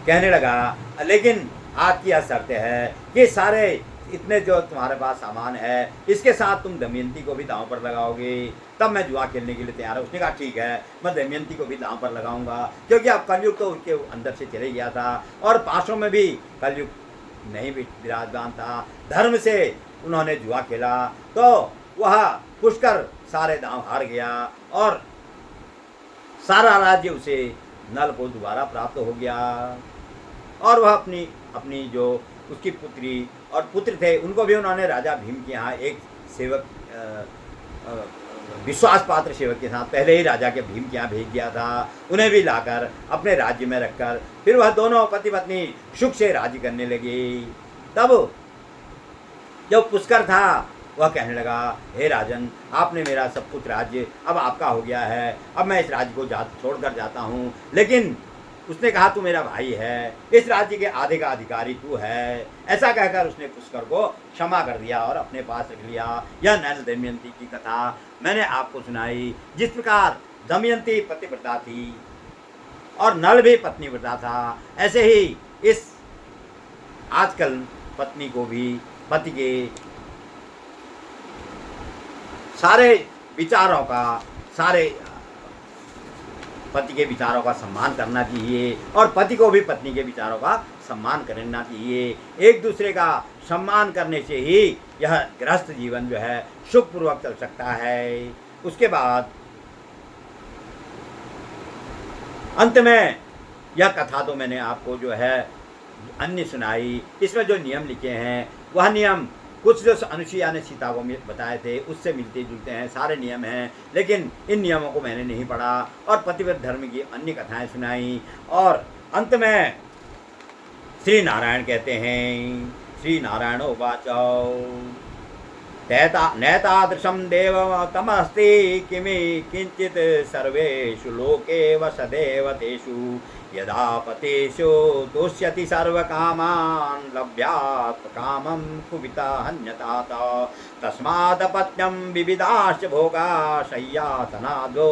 कहने लगा, लेकिन आपकी यह शर्त है कि सारे इतने जो तुम्हारे पास सामान है इसके साथ तुम दमयंती को भी दांव पर लगाओगे, तब मैं जुआ खेलने के लिए तैयार हूँ। उसने कहा, ठीक है, मैं दमयंती को भी दांव पर लगाऊंगा, क्योंकि अब कलयुग तो उनके अंदर से चले गया था और पासों में भी कलयुग नहीं भी विराजमान था। धर्म से उन्होंने जुआ खेला तो वह पुष्कर सारे दांव हार गया और सारा राज्य उसे नल को दोबारा प्राप्त हो गया। और वह अपनी जो उसकी पुत्री और पुत्र थे उनको भी उन्होंने राजा भीम के यहाँ एक सेवक, विश्वास पात्र सेवक के साथ पहले ही राजा के भीम के यहाँ भेज दिया था। उन्हें भी लाकर अपने राज्य में रखकर फिर वह दोनों पति पत्नी सुख से राज्य करने लगे। तब जब पुष्कर था वह कहने लगा, हे राजन, आपने मेरा सब कुछ राज्य अब आपका हो गया है, अब मैं इस राज्य को छोड़कर जाता हूँ। लेकिन उसने कहा, तू मेरा भाई है, इस राज्य के आधे का अधिकारी तू है। ऐसा कहकर उसने पुष्कर को क्षमा कर दिया और अपने पास रख लिया। यह नल दमयंती की कथा मैंने आपको सुनाई। जिस प्रकार दमयंती पतिव्रता थी और नल भी पत्नीव्रता था, ऐसे ही इस आजकल पत्नी को भी पति के सारे विचारों का, सारे पति के विचारों का सम्मान करना चाहिए और पति को भी पत्नी के विचारों का सम्मान करना चाहिए। एक दूसरे का सम्मान करने से ही यह गृहस्थ जीवन जो है सुखपूर्वक चल सकता है। उसके बाद अंत में यह कथा तो मैंने आपको जो है अन्य सुनाई। इसमें जो नियम लिखे हैं वह नियम कुछ जो अनुसुईया ने सीता को बताए थे उससे मिलते जुलते हैं, सारे नियम हैं, लेकिन इन नियमों को मैंने नहीं पढ़ा और पतिव्रत धर्म की अन्य कथाएं सुनाई। और अंत में श्री नारायण कहते हैं, श्री नारायण उवाच, नैतादृशं देवतमस्ति किमि किंचित सर्वेषु लोके वसदेव तेषु यदा पतेषु तुष्यति सर्वकामान् लभ्यात् कामं कुविता हन्यतात तस्मादपत्यं विविधाश्च भोगा शय्यासनादोद्भोजनानि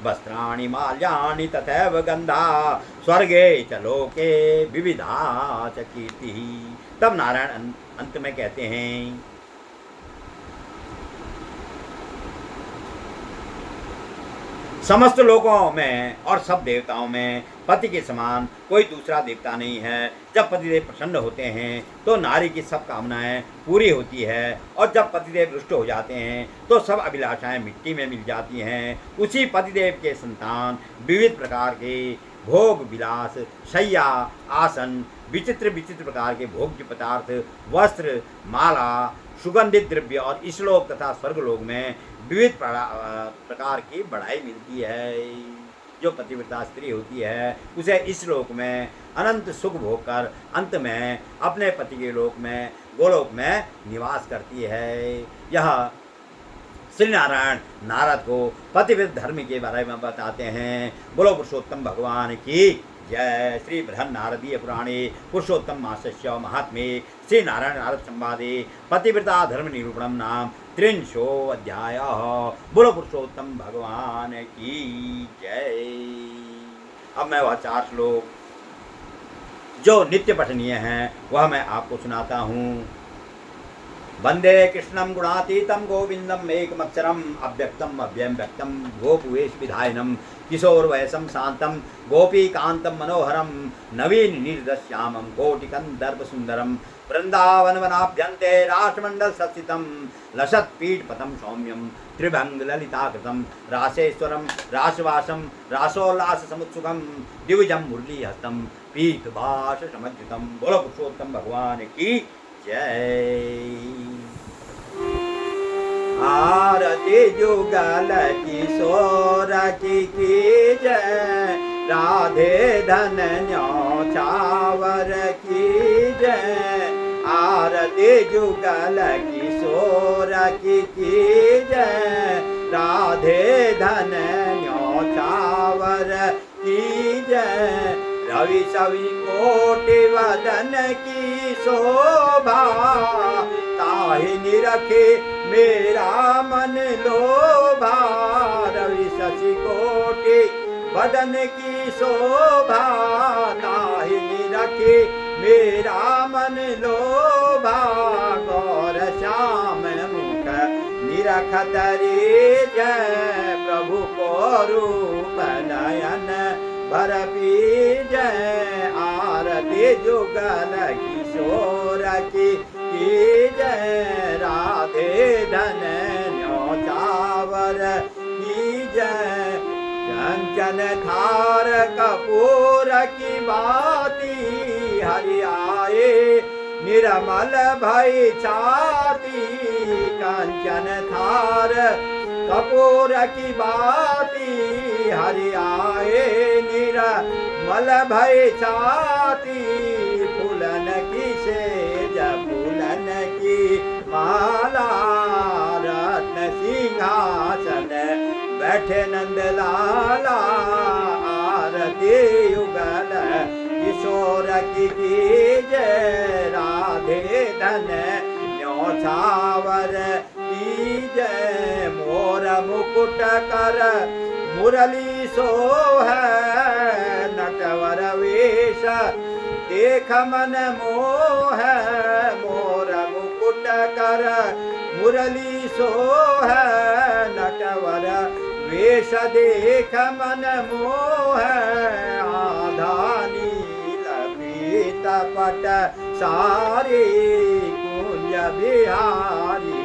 वस्त्राणि माल्यानि तथैव गन्धा स्वर्गे च लोके विविधा च कीर्तिः। तब नारायण अंत में कहते हैं, समस्त लोगों में और सब देवताओं में पति के समान कोई दूसरा देवता नहीं है। जब पतिदेव प्रसन्न होते हैं तो नारी की सब कामनाएं पूरी होती है, और जब पतिदेव रुष्ट हो जाते हैं तो सब अभिलाषाएं मिट्टी में मिल जाती हैं। उसी पतिदेव के संतान विविध प्रकार के भोग विलास, शैया, आसन, विचित्र विचित्र प्रकार के भोग्य पदार्थ, वस्त्र, माला, सुगंधित द्रव्य और इस्लोक तथा स्वर्गलोक में विविध प्रकार की बढ़ाई मिलती है। जो पतिव्रता स्त्री होती है उसे इस लोक में अनंत सुख भोग कर अंत में अपने पति के लोक में गोलोक में निवास करती है। यह श्री नारायण नारद को पतिव्रत धर्म के बारे में बताते हैं। बोलो पुरुषोत्तम भगवान की जय। श्री बृहन् नारदीय पुराणे पुरुषोत्तम मासस्य महात्म्ये श्री नारायण नारद संवादे पतिव्रता धर्म निरूपणम नाम 300 अध्याय। बोलो पुरुषोत्तम भगवान की जय। अब मैं वह 4 श्लोक जो नित्य पठनीय हैं वह मैं आपको सुनाता हूँ। वंदे कृष्णं गुणातीतं गोविंदम एकमक्षरम अव्यक्तम अव्ययं व्यक्तम गोपुवेश विधायनम किशोरवयसं शांतं गोपीकांतं मनोहरं नवीन निर्दश्यामं कोटिकंदर्प सुंदरम वृंदावनवनाभ्यन्ते राष्ट्रमंडल सस्थितं लसत्पीठपतं सौम्यं त्रिभंग ललिताकृतं रासेश्वरं रासवासं रासोल्लास समुत्सुकं दिविजं मुरलीहस्तं पीतभाष समज्जितं। बोलो पुरुषोत्तम भगवान की जय। आरती जुगल किशोर की जय, राधे धन न्यौछावर की जय। आरती जुगल किशोर की जय, राधे धन न्यौछावर की जय। रवि सवि कोटि वदन की शोभा, ताहि निरखे मेरा मन लोभा। रवि शशि कोटि वदन की शोभा, ताहि निरखे मेरा मन लोभा। गौर श्याम मुख निरखत रे जय, प्रभु को रूप नयन भर पी जय। आरती जुगल किशोर की जय, राधे धन न्यौछावर की जय। कंचन थार कपूर की बाती, हरि आए निर्मल भई छाती। कंचन थार कपूर की बाती, हरि आए निर्मल भय छाती। फूलन की सेज फूलन की माला, रत्न सिंहासन बैठे नंद लाला। आरती युगल किशोर की जय, राधे धन न्यौछावर की जय। मोर मुकुट कर मुरली सोह, नटवर वेश देख मन मोह। मोर मुकुट कर मुरली सोह, नटवर वेश देख मन मोह। आधा नील पीत पट सारी, कुंज बिहारी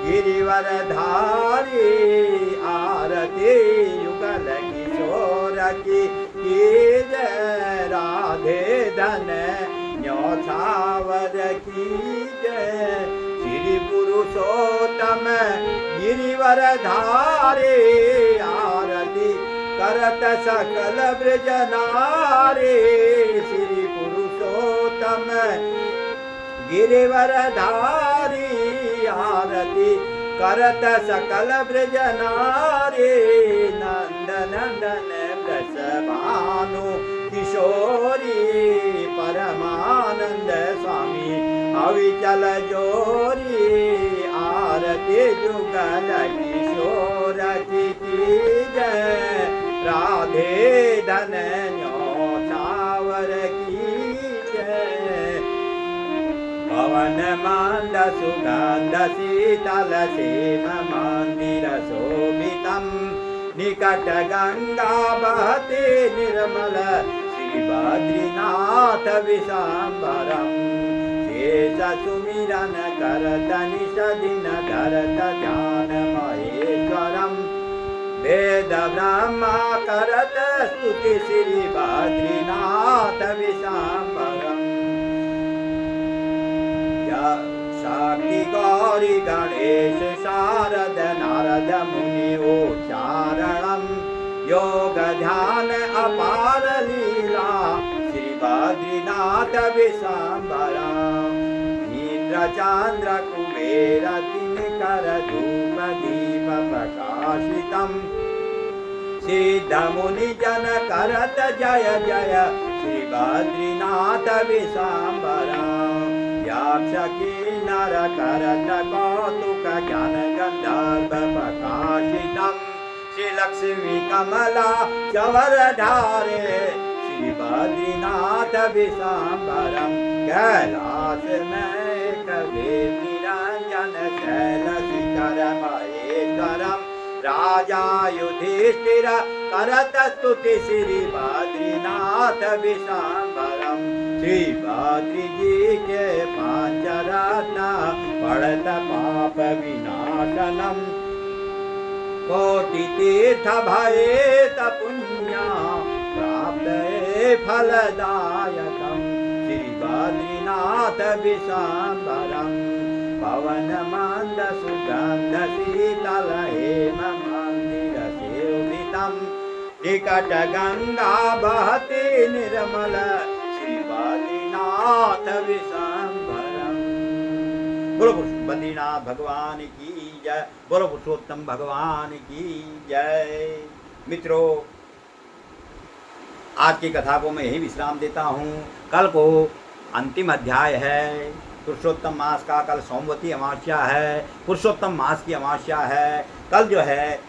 गिरिवर धारी। आरती युगल किशोर की जय, राधे धन न्यौछावर की जय। श्री पुरुषोत्तम गिरिवर धारे, आरती करत सकल ब्रज नारे। श्री पुरुषोत्तम गिरिवर धारी, आरती करत सकल ब्रज नारे। नंद नंदन ब्रज भानु किशोरी, परमानंद स्वामी अविचल जोरी। आरती जुगल किशोर की जय, राधे धन न्यौछावर की जय। पवन मांद सुगंध शीतल सेम मंदिर शोभितम्, निकट गंगा बहते निर्मल श्री बद्रीनाथ विशांबरम शेष सुमिरन करत निश दिन धरत ध्यान महेश्वरम वेद ब्रह्मा करत स्तुति श्री बद्रीनाथ विशांबरम शक्ति गौरी गणेश शारद नारद मुनि उच्चारणम योग ध्यान अपार लीला श्री बद्रीनाथ विशांबरा इंद्र चंद्र कुबेर दिनकर धूप दीप प्रकाशितम सिद्ध मुनि जन करत जय जय श्री बद्रीनाथ विशांबरा यक्ष किन्नर करत कौतुक ज्ञान गंधर्व प्रकाशितम श्री लक्ष्मी कमला चवर धारे श्री बद्रीनाथ विशांबरम कैलाश में कवि निरंजन शैल शिखर महेश्वरम राजा युधिष्ठिर करत स्तुति श्री बद्रीनाथ विशांबरम श्री बद्री जी के पांच रत्न पढ़त पाप विनाशनम कोटि तीर्थ भयेत पुण्य प्राप्त फलदायकम श्री बद्रीनाथ विशांबरम पवन मंद सुगंध शीतल हेम मंदिर सेवितम निकट गंगा बहती निर्मल श्री बद्रीनाथ विशांबरम। बोलो बद्रीनाथ भगवान की जय, बोलो पुरुषोत्तम भगवान की जय। मित्रों, आज की कथा को मैं यही विश्राम देता हूँ। कल को अंतिम अध्याय है। पुरुषोत्तम मास का कल सोमवती अमावस्या है, पुरुषोत्तम मास की अमावस्या है। कल जो है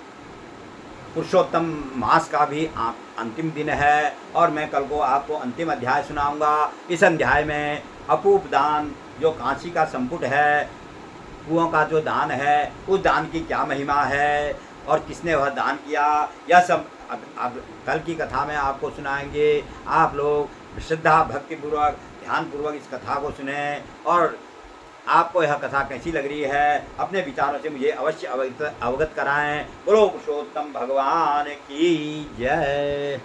पुरुषोत्तम मास का भी अंतिम दिन है और मैं कल को आपको अंतिम अध्याय सुनाऊंगा। इस अध्याय में अपूप दान, जो कांची का संपुट है, कुओं का जो दान है, उस दान की क्या महिमा है और किसने वह दान किया, यह सब अब कल की कथा में आपको सुनाएंगे। आप लोग श्रद्धा भक्तिपूर्वक ध्यानपूर्वक इस कथा को सुने और आपको यह कथा कैसी लग रही है अपने विचारों से मुझे अवश्य अवगत कराएं। बोलो पुरुषोत्तम भगवान की जय।